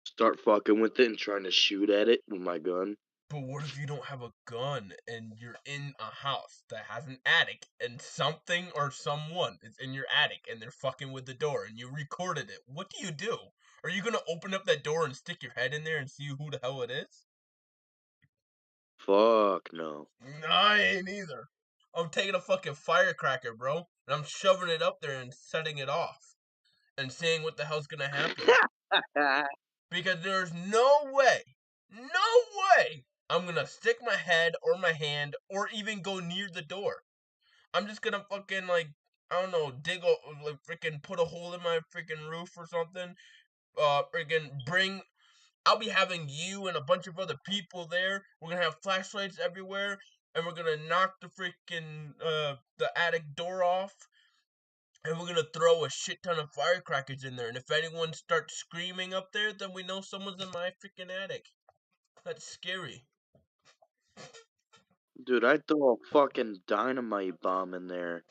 [SPEAKER 2] Start fucking with it and trying to shoot at it with my gun.
[SPEAKER 1] But what if you don't have a gun and you're in a house that has an attic and something or someone is in your attic and they're fucking with the door and you recorded it? What do? Are you gonna open up that door and stick your head in there and see who the hell it is?
[SPEAKER 2] Fuck no.
[SPEAKER 1] I ain't either. I'm taking a fucking firecracker, bro, and I'm shoving it up there and setting it off and seeing what the hell's gonna happen. Because there's no way I'm gonna stick my head or my hand or even go near the door. I'm just gonna fucking, like, I don't know, dig a, like, freaking put a hole in my freaking roof or something. I'll be having you and a bunch of other people there. We're gonna have flashlights everywhere, and we're gonna knock the freaking, the attic door off. And we're gonna throw a shit ton of firecrackers in there. And if anyone starts screaming up there, then we know someone's in my freaking attic. That's scary.
[SPEAKER 2] Dude, I'd throw a fucking dynamite bomb in there.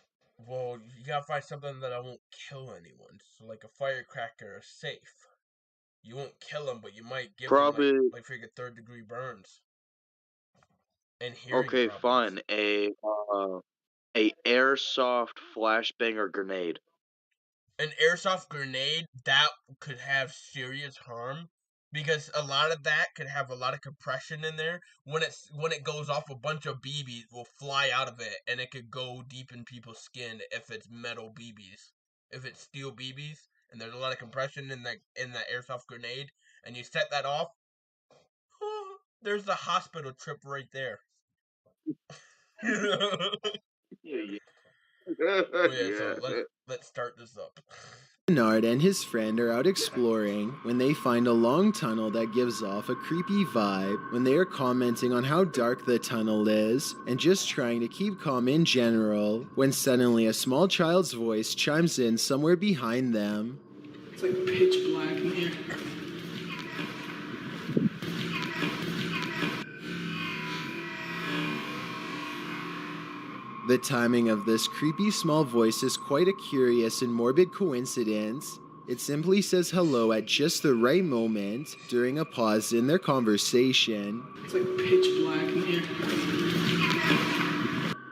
[SPEAKER 1] Well, you gotta find something that I won't kill anyone. So, like a firecracker is safe. You won't kill them, but you might give them like freaking 3rd-degree burns. And hearing problems.
[SPEAKER 2] Fine. A airsoft flashbanger grenade.
[SPEAKER 1] An airsoft grenade, that could have serious harm. Because a lot of that could have a lot of compression in there. When it goes off, a bunch of BBs will fly out of it, and it could go deep in people's skin if it's metal BBs. If it's steel BBs, and there's a lot of compression in that airsoft grenade, and you set that off, there's the hospital trip right there. So let's start this up.
[SPEAKER 9] Bernard and his friend are out exploring when they find a long tunnel that gives off a creepy vibe. When they are commenting on how dark the tunnel is and just trying to keep calm in general, when suddenly a small child's voice chimes in somewhere behind them.
[SPEAKER 5] It's like pitch black in here.
[SPEAKER 9] The timing of this creepy small voice is quite a curious and morbid coincidence. It simply says hello at just the right moment during a pause in their conversation.
[SPEAKER 5] It's like pitch black in here.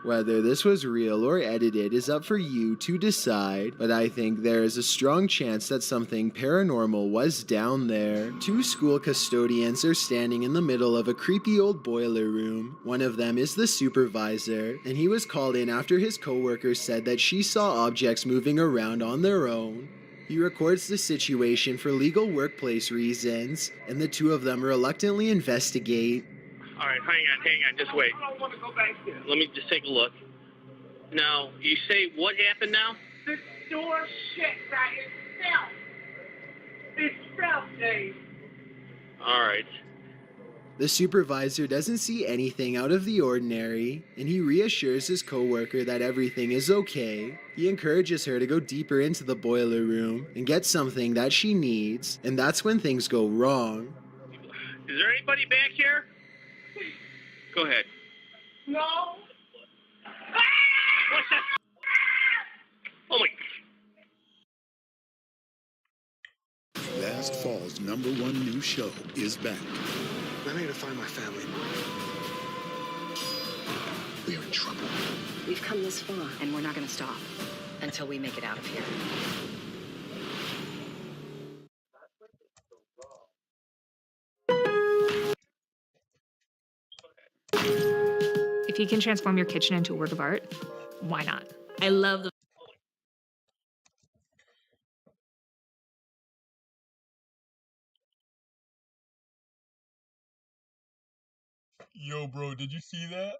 [SPEAKER 9] Whether this was real or edited is up for you to decide, but I think there is a strong chance that something paranormal was down there. 2 school custodians are standing in the middle of a creepy old boiler room. One of them is the supervisor, and he was called in after his coworker said that she saw objects moving around on their own. He records the situation for legal workplace reasons, and the 2 of them reluctantly investigate.
[SPEAKER 20] All right, hang on, just wait. Let me just take a look. Now, you say what happened now?
[SPEAKER 12] The door shut by itself. Itself, Dave.
[SPEAKER 20] All right.
[SPEAKER 9] The supervisor doesn't see anything out of the ordinary, and he reassures his coworker that everything is okay. He encourages her to go deeper into the boiler room and get something that she needs, and that's when things go wrong.
[SPEAKER 20] Is there anybody back here? Go ahead.
[SPEAKER 12] No.
[SPEAKER 20] What's that? Oh my.
[SPEAKER 21] Last fall's #1 new show is back.
[SPEAKER 10] I need to find my family.
[SPEAKER 21] We are in trouble.
[SPEAKER 22] We've come this far, and we're not going to stop until we make it out of here.
[SPEAKER 23] If you can transform your kitchen into a work of art, why not? I love the
[SPEAKER 1] Yo, bro, did you see that?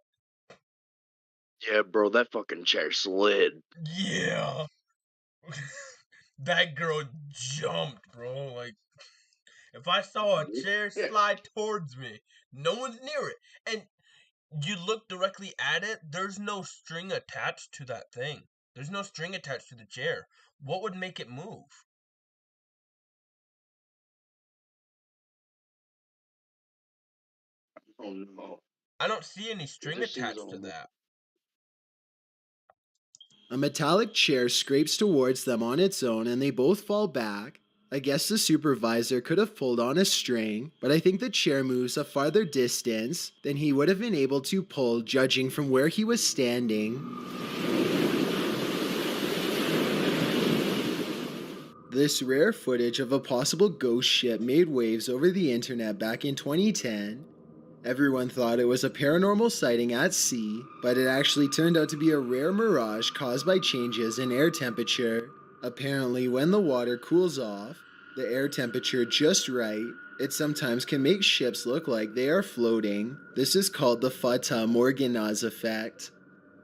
[SPEAKER 2] Yeah, bro, that fucking chair slid.
[SPEAKER 1] Yeah. That girl jumped, bro. Like, if I saw a chair slide towards me, no one's near it, and you look directly at it, there's no string attached to that thing. There's no string attached to the chair. What would make it move?
[SPEAKER 2] Oh no.
[SPEAKER 1] I don't see any string attached to that.
[SPEAKER 9] A metallic chair scrapes towards them on its own and they both fall back. I guess the supervisor could have pulled on a string, but I think the chair moves a farther distance than he would have been able to pull judging from where he was standing. This rare footage of a possible ghost ship made waves over the internet back in 2010. Everyone thought it was a paranormal sighting at sea, but it actually turned out to be a rare mirage caused by changes in air temperature. Apparently, when the water cools off, the air temperature just right, it sometimes can make ships look like they are floating. This is called the Fata Morganas effect.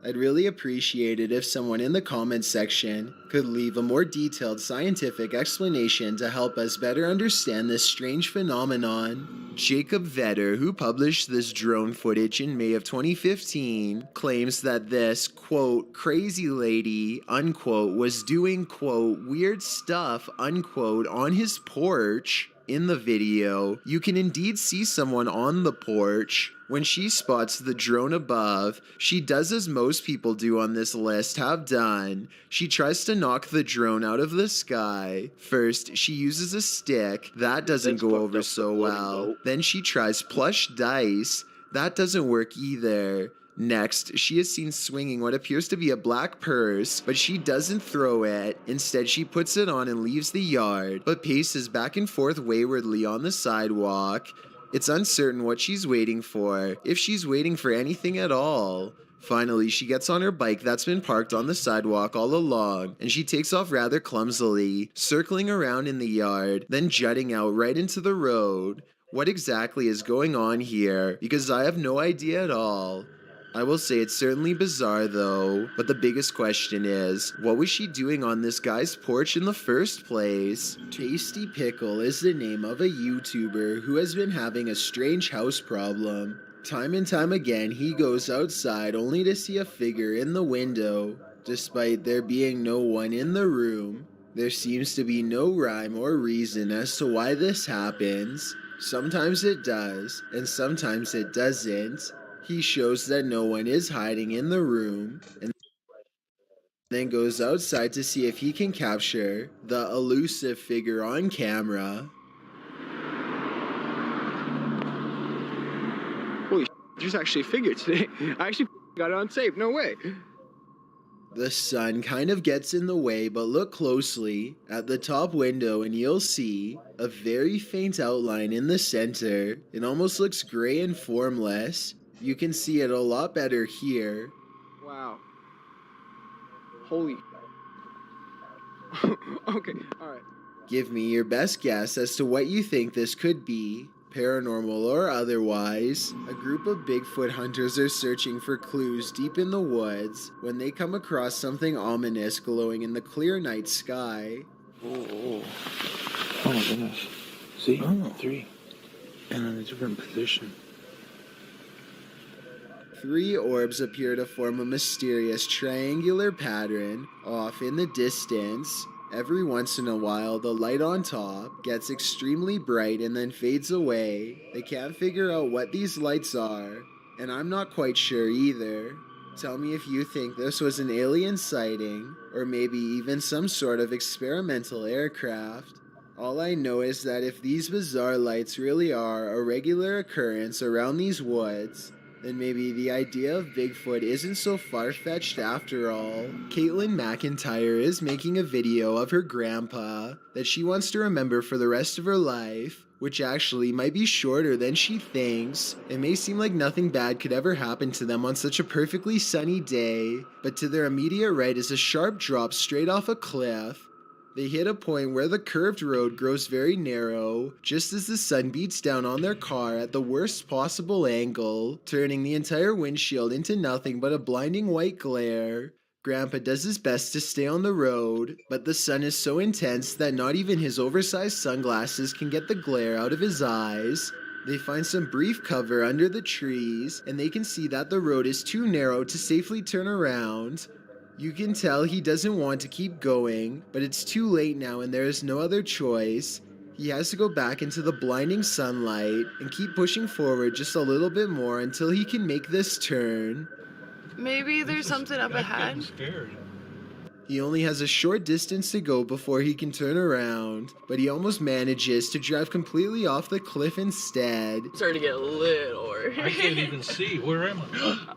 [SPEAKER 9] I'd really appreciate it if someone in the comments section could leave a more detailed scientific explanation to help us better understand this strange phenomenon. Jacob Vetter, who published this drone footage in May of 2015, claims that this, quote, crazy lady, unquote, was doing, quote, weird stuff, unquote, on his porch. In the video, you can indeed see someone on the porch. When she spots the drone above, she does as most people do on this list have done. She tries to knock the drone out of the sky. First, she uses a stick. That doesn't go over so well. Then she tries plush dice. That doesn't work either. Next, she is seen swinging what appears to be a black purse, but she doesn't throw it. Instead, she puts it on and leaves the yard, but paces back and forth waywardly on the sidewalk. It's uncertain what she's waiting for, if she's waiting for anything at all. Finally, she gets on her bike that's been parked on the sidewalk all along, and she takes off rather clumsily, circling around in the yard, then jutting out right into the road. What exactly is going on here? Because I have no idea at all. I will say it's certainly bizarre though, but the biggest question is, what was she doing on this guy's porch in the first place? Tasty Pickle is the name of a YouTuber who has been having a strange house problem. Time and time again, he goes outside only to see a figure in the window. Despite there being no one in the room, there seems to be no rhyme or reason as to why this happens. Sometimes it does, and sometimes it doesn't. He shows that no one is hiding in the room, and then goes outside to see if he can capture the elusive figure on camera.
[SPEAKER 3] Holy there's actually a figure today. I actually got it on tape, no way.
[SPEAKER 9] The sun kind of gets in the way, but look closely at the top window and you'll see a very faint outline in the center. It almost looks gray and formless. You can see it a lot better here.
[SPEAKER 3] Wow. Holy. Okay, alright.
[SPEAKER 9] Give me your best guess as to what you think this could be, paranormal or otherwise. A group of Bigfoot hunters are searching for clues deep in the woods when they come across something ominous glowing in the clear night sky.
[SPEAKER 10] Oh my goodness. See? Oh. 3. And in a different position.
[SPEAKER 9] 3 orbs appear to form a mysterious triangular pattern off in the distance. Every once in a while, the light on top gets extremely bright and then fades away. They can't figure out what these lights are, and I'm not quite sure either. Tell me if you think this was an alien sighting, or maybe even some sort of experimental aircraft. All I know is that if these bizarre lights really are a regular occurrence around these woods, then maybe the idea of Bigfoot isn't so far-fetched after all. Caitlin McIntyre is making a video of her grandpa that she wants to remember for the rest of her life, which actually might be shorter than she thinks. It may seem like nothing bad could ever happen to them on such a perfectly sunny day, but to their immediate right is a sharp drop straight off a cliff. They hit a point where the curved road grows very narrow, just as the sun beats down on their car at the worst possible angle, turning the entire windshield into nothing but a blinding white glare. Grandpa does his best to stay on the road, but the sun is so intense that not even his oversized sunglasses can get the glare out of his eyes. They find some brief cover under the trees, and they can see that the road is too narrow to safely turn around. You can tell he doesn't want to keep going, but it's too late now and there is no other choice. He has to go back into the blinding sunlight and keep pushing forward just a little bit more until he can make this turn.
[SPEAKER 12] Maybe there's something up ahead.
[SPEAKER 9] He only has a short distance to go before he can turn around, but he almost manages to drive completely off the cliff instead.
[SPEAKER 12] I'm starting to get a little worried.
[SPEAKER 4] I can't even see. Where am I?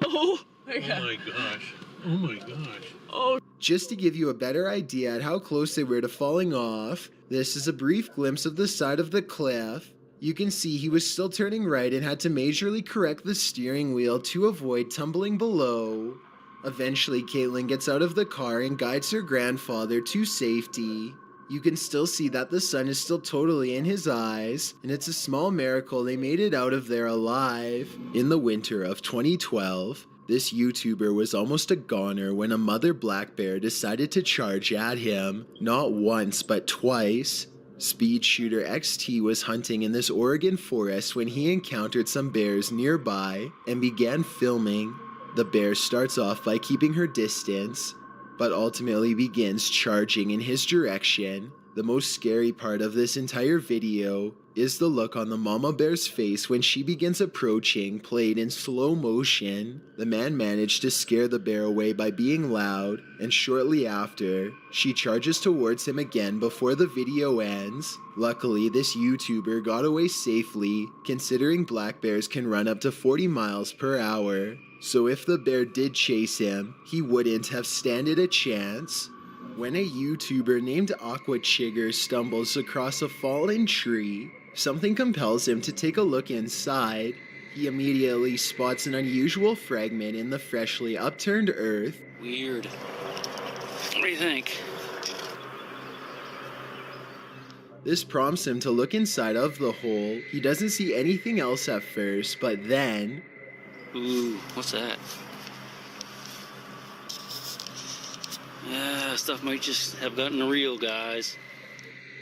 [SPEAKER 12] Oh my
[SPEAKER 4] god. Oh my gosh. Oh my gosh.
[SPEAKER 12] Oh.
[SPEAKER 9] Just to give you a better idea at how close they were to falling off, this is a brief glimpse of the side of the cliff. You can see he was still turning right and had to majorly correct the steering wheel to avoid tumbling below. Eventually, Caitlin gets out of the car and guides her grandfather to safety. You can still see that the sun is still totally in his eyes, and it's a small miracle they made it out of there alive. In the winter of 2012, this YouTuber was almost a goner when a mother black bear decided to charge at him, not once but twice. Speed Shooter XT was hunting in this Oregon forest when he encountered some bears nearby and began filming. The bear starts off by keeping her distance, but ultimately begins charging in his direction. The most scary part of this entire video is the look on the mama bear's face when she begins approaching, played in slow motion. The man managed to scare the bear away by being loud, and shortly after, she charges towards him again before the video ends. Luckily, this YouTuber got away safely, considering black bears can run up to 40 miles per hour. So if the bear did chase him, he wouldn't have standed a chance. When a YouTuber named Aqua Chigger stumbles across a fallen tree, something compels him to take a look inside. He immediately spots an unusual fragment in the freshly upturned earth.
[SPEAKER 6] Weird. What do you think?
[SPEAKER 9] This prompts him to look inside of the hole. He doesn't see anything else at first, but then...
[SPEAKER 6] Ooh, what's that? Stuff might just have gotten real, guys.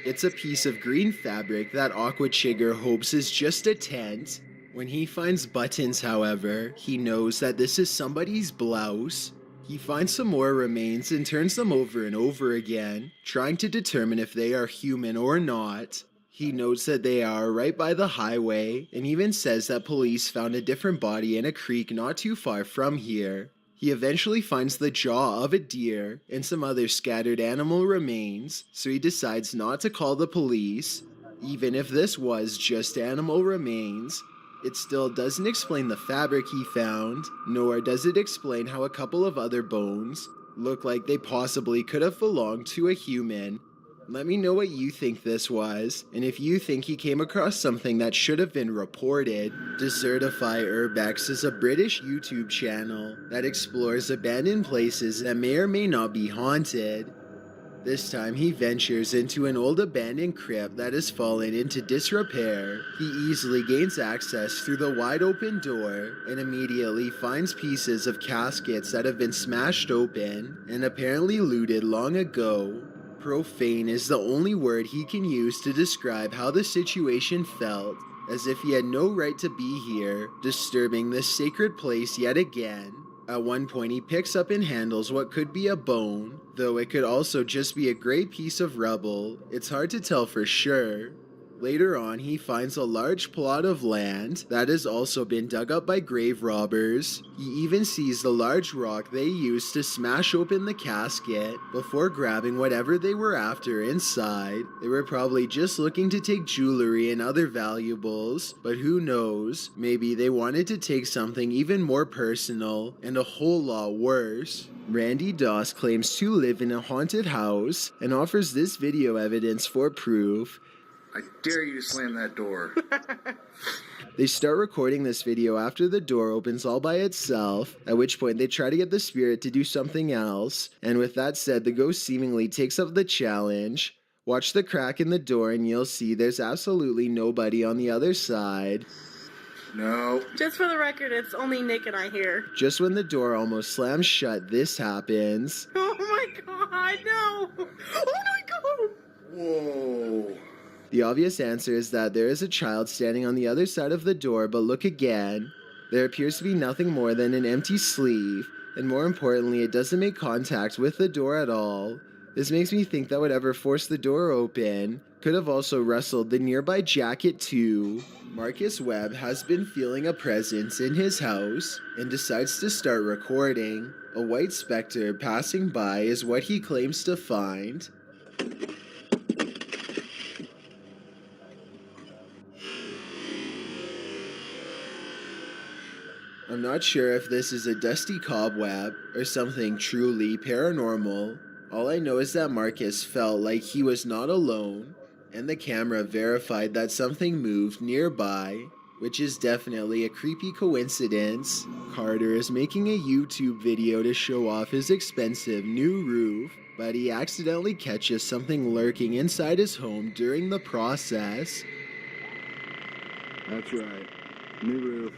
[SPEAKER 9] It's a piece of green fabric that Aqua Chigger hopes is just a tent. When he finds buttons, however, he knows that this is somebody's blouse. He finds some more remains and turns them over and over again, trying to determine if they are human or not. He notes that they are right by the highway, and even says that police found a different body in a creek not too far from here. He eventually finds the jaw of a deer and some other scattered animal remains, so he decides not to call the police. Even if this was just animal remains, it still doesn't explain the fabric he found, nor does it explain how a couple of other bones look like they possibly could have belonged to a human. Let me know what you think this was, and if you think he came across something that should have been reported. Desertify Urbex is a British YouTube channel that explores abandoned places that may or may not be haunted. This time he ventures into an old abandoned crypt that has fallen into disrepair. He easily gains access through the wide open door and immediately finds pieces of caskets that have been smashed open and apparently looted long ago. Profane is the only word he can use to describe how the situation felt, as if he had no right to be here, disturbing this sacred place yet again. At one point he picks up and handles what could be a bone, though it could also just be a gray piece of rubble. It's hard to tell for sure. Later on, he finds a large plot of land that has also been dug up by grave robbers. He even sees the large rock they used to smash open the casket before grabbing whatever they were after inside. They were probably just looking to take jewelry and other valuables, but who knows, maybe they wanted to take something even more personal and a whole lot worse. Randy Doss claims to live in a haunted house and offers this video evidence for proof.
[SPEAKER 7] I dare you to slam that door.
[SPEAKER 9] They start recording this video after the door opens all by itself, at which point they try to get the spirit to do something else, and with that said, the ghost seemingly takes up the challenge. Watch the crack in the door and you'll see there's absolutely nobody on the other side.
[SPEAKER 7] No.
[SPEAKER 12] Just for the record, it's only Nick and I here.
[SPEAKER 9] Just when the door almost slams shut, this happens.
[SPEAKER 12] Oh my god, no! Oh my god!
[SPEAKER 7] Whoa.
[SPEAKER 9] The obvious answer is that there is a child standing on the other side of the door, but look again. There appears to be nothing more than an empty sleeve, and more importantly, it doesn't make contact with the door at all. This makes me think that whatever forced the door open could have also rustled the nearby jacket too. Marcus Webb has been feeling a presence in his house and decides to start recording. A white specter passing by is what he claims to find. I'm not sure if this is a dusty cobweb or something truly paranormal. All I know is that Marcus felt like he was not alone, and the camera verified that something moved nearby, which is definitely a creepy coincidence. Carter is making a YouTube video to show off his expensive new roof, but he accidentally catches something lurking inside his home during the process.
[SPEAKER 10] That's right. New roof.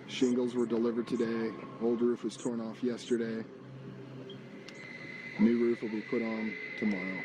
[SPEAKER 10] Shingles were delivered today. Old roof was torn off yesterday. New roof will be put on tomorrow.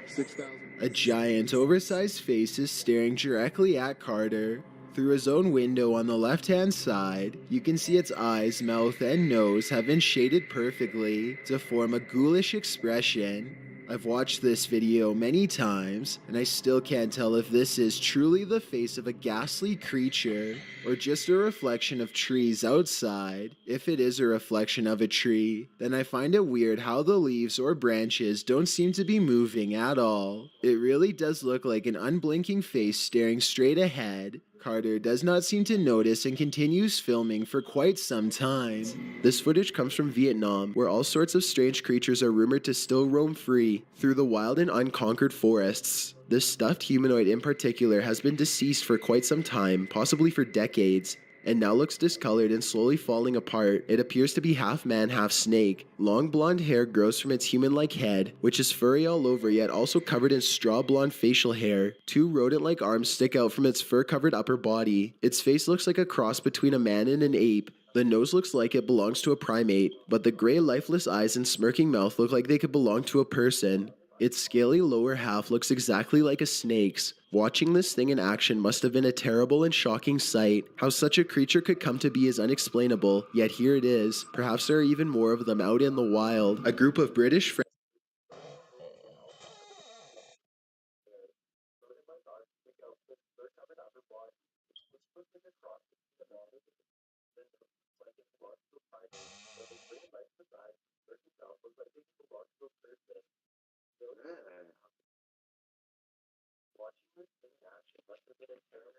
[SPEAKER 10] 6,000.
[SPEAKER 9] A giant, oversized face is staring directly at Carter. Through his own window on the left-hand side, you can see its eyes, mouth, and nose have been shaded perfectly to form a ghoulish expression. I've watched this video many times, and I still can't tell if this is truly the face of a ghastly creature, or just a reflection of trees outside. If it is a reflection of a tree, then I find it weird how the leaves or branches don't seem to be moving at all. It really does look like an unblinking face staring straight ahead. Carter does not seem to notice and continues filming for quite some time. This footage comes from Vietnam, where all sorts of strange creatures are rumored to still roam free through the wild and unconquered forests. This stuffed humanoid in particular has been deceased for quite some time, possibly for decades, and now looks discolored and slowly falling apart. It appears to be half man, half snake. Long blonde hair grows from its human-like head, which is furry all over yet also covered in straw blonde facial hair. Two rodent-like arms stick out from its fur-covered upper body. Its face looks like a cross between a man and an ape. The nose looks like it belongs to a primate, but the gray lifeless eyes and smirking mouth look like they could belong to a person. Its scaly lower half looks exactly like a snake's. Watching this thing in action must have been a terrible and shocking sight. How such a creature could come to be is unexplainable, yet here it is. Perhaps there are even more of them out in the wild. A group of British friends.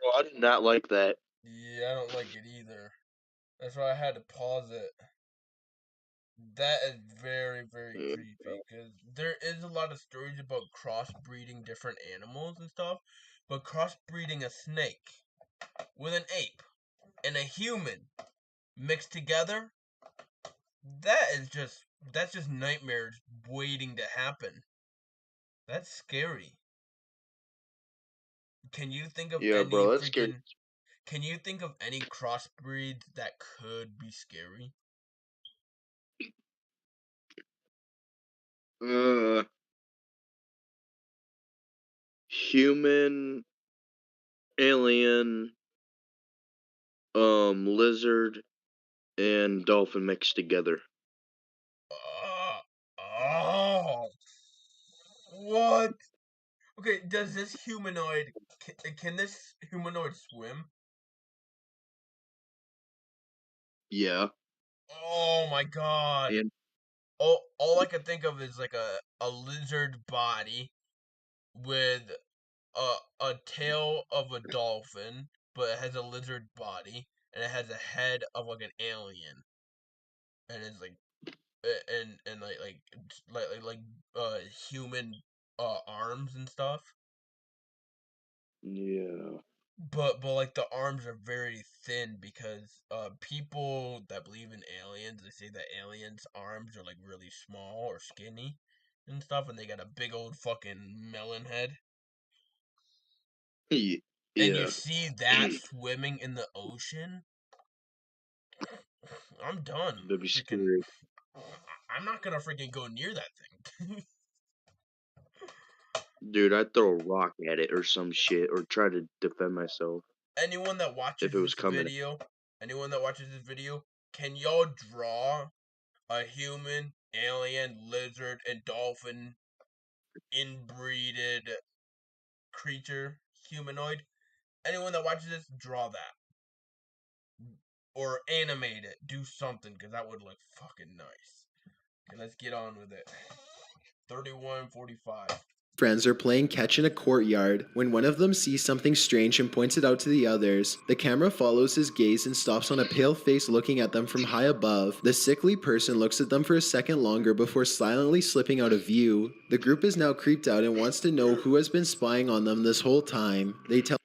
[SPEAKER 2] Bro, I did not like that.
[SPEAKER 1] Yeah, I don't like it either. That's why I had to pause it. That is very, very creepy, because there is a lot of stories about crossbreeding different animals and stuff, but crossbreeding a snake with an ape and a human mixed together, that's just nightmares waiting to happen. That's scary. Can you think of any
[SPEAKER 2] bro, that's scary.
[SPEAKER 1] Can you think of any crossbreeds that could be scary?
[SPEAKER 2] Human, alien, lizard, and dolphin mixed together.
[SPEAKER 1] Oh, what? Okay, does this humanoid can this humanoid swim?
[SPEAKER 2] Yeah.
[SPEAKER 1] Oh my god.
[SPEAKER 2] And
[SPEAKER 1] All I can think of is like a lizard body with a tail of a dolphin, but it has a lizard body, and it has a head of like an alien, and it's like and human arms and stuff.
[SPEAKER 2] yeah.
[SPEAKER 1] But like the arms are very thin because people that believe in aliens, they say that aliens' arms are like really small or skinny and stuff, and they got a big old fucking melon head.
[SPEAKER 2] Yeah.
[SPEAKER 1] And you see that swimming in the ocean. I'm done.
[SPEAKER 2] That'd be
[SPEAKER 1] Freaking,
[SPEAKER 2] scary.
[SPEAKER 1] I'm not gonna freaking go near that thing.
[SPEAKER 2] Dude, I'd throw a rock at it or some shit, or try to defend myself.
[SPEAKER 1] Anyone that watches
[SPEAKER 2] If it was
[SPEAKER 1] this
[SPEAKER 2] coming.
[SPEAKER 1] video, can y'all draw a human alien, lizard, and dolphin inbreeded creature, humanoid. Anyone that watches this, draw that. Or animate it. Do something, because that would look fucking nice. Okay, let's get on with it. 31:45.
[SPEAKER 9] Friends are playing catch in a courtyard when one of them sees something strange and points it out to the others. The camera follows his gaze and stops on a pale face looking at them from high above. The sickly person looks at them for a second longer before silently slipping out of view. The group is now creeped out and wants to know who has been spying on them this whole time. They tell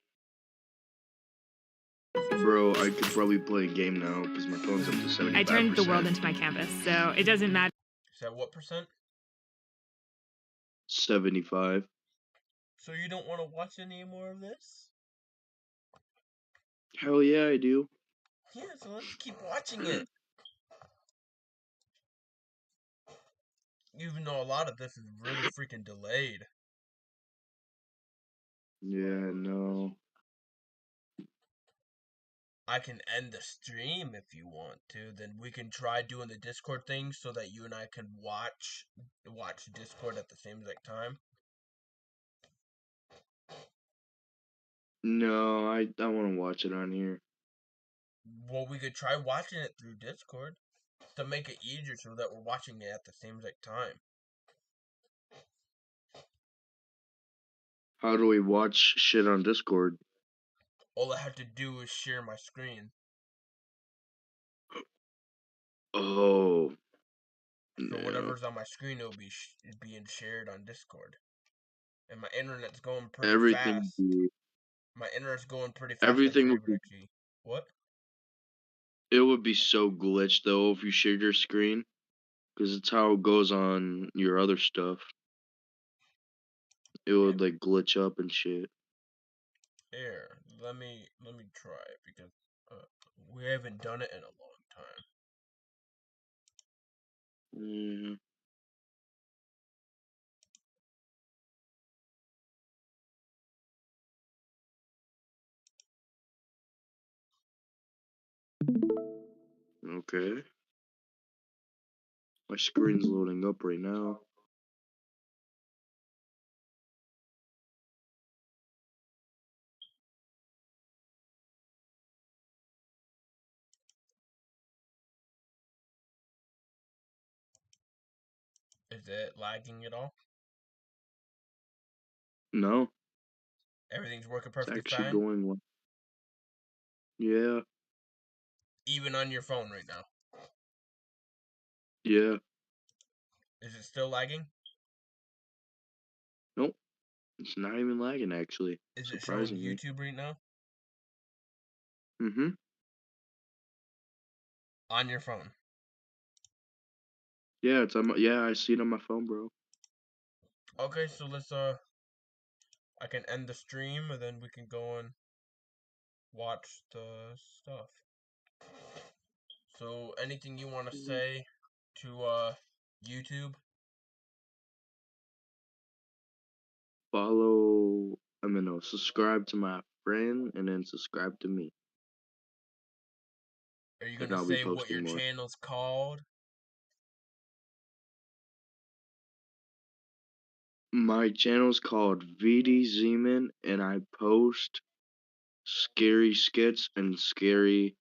[SPEAKER 2] Bro, I could probably play a game now because my phone's up to 75%.
[SPEAKER 23] I turned the world into my canvas, so it doesn't matter.
[SPEAKER 1] Is that what percent?
[SPEAKER 2] 75.
[SPEAKER 1] So you don't want to watch any more of this?
[SPEAKER 2] Hell yeah, I do.
[SPEAKER 1] Yeah, so let's keep watching it. Even though a lot of this is really freaking delayed.
[SPEAKER 2] Yeah, no.
[SPEAKER 1] I can end the stream if you want to. Then we can try doing the Discord thing so that you and I can watch Discord at the same exact time.
[SPEAKER 2] No, I want to watch it on here.
[SPEAKER 1] Well, we could try watching it through Discord to make it easier so that we're watching it at the same exact time.
[SPEAKER 2] How do we watch shit on Discord?
[SPEAKER 1] All I have to do is share my screen.
[SPEAKER 2] Oh.
[SPEAKER 1] So
[SPEAKER 2] No.
[SPEAKER 1] whatever's on my screen, it'll be being shared on Discord. And my internet's going pretty
[SPEAKER 2] Everything
[SPEAKER 1] fast. My internet's going pretty fast.
[SPEAKER 2] Everything would be,
[SPEAKER 1] What?
[SPEAKER 2] it would be so glitched though if you shared your screen, because it's how it goes on your other stuff. It would like glitch up and shit.
[SPEAKER 1] Here, let me try it because we haven't done it in a long time.
[SPEAKER 2] Okay. My screen's loading up right now.
[SPEAKER 1] Is it lagging at all?
[SPEAKER 2] No.
[SPEAKER 1] Everything's working
[SPEAKER 2] It's
[SPEAKER 1] perfectly
[SPEAKER 2] actually
[SPEAKER 1] fine?
[SPEAKER 2] going well. Yeah.
[SPEAKER 1] Even on your phone right now?
[SPEAKER 2] Yeah.
[SPEAKER 1] Is it still lagging?
[SPEAKER 2] Nope. It's not even lagging actually.
[SPEAKER 1] Is it showing
[SPEAKER 2] Surprisingly.
[SPEAKER 1] YouTube right now?
[SPEAKER 2] Mm-hmm.
[SPEAKER 1] On your phone?
[SPEAKER 2] Yeah, it's on my, yeah, I see it on my phone, bro.
[SPEAKER 1] Okay, so let's I can end the stream and then we can go and watch the stuff. So anything you want to say to YouTube?
[SPEAKER 2] Follow, no, subscribe to my friend and then subscribe to me.
[SPEAKER 1] Are you
[SPEAKER 2] And
[SPEAKER 1] gonna
[SPEAKER 2] I'll be
[SPEAKER 1] say what
[SPEAKER 2] posting
[SPEAKER 1] your
[SPEAKER 2] more.
[SPEAKER 1] channel's called?
[SPEAKER 2] My channel's called VD Zeman and I post scary skits and scary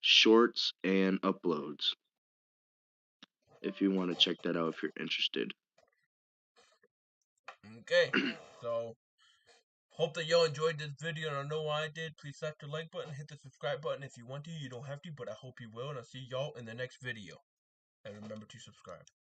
[SPEAKER 2] shorts and uploads. If you want to check that out if you're interested.
[SPEAKER 1] Okay, so hope that y'all enjoyed this video, and I know I did. Please slap the like button, hit the subscribe button if you want to. You don't have to, but I hope you will, and I'll see y'all in the next video. And remember to subscribe.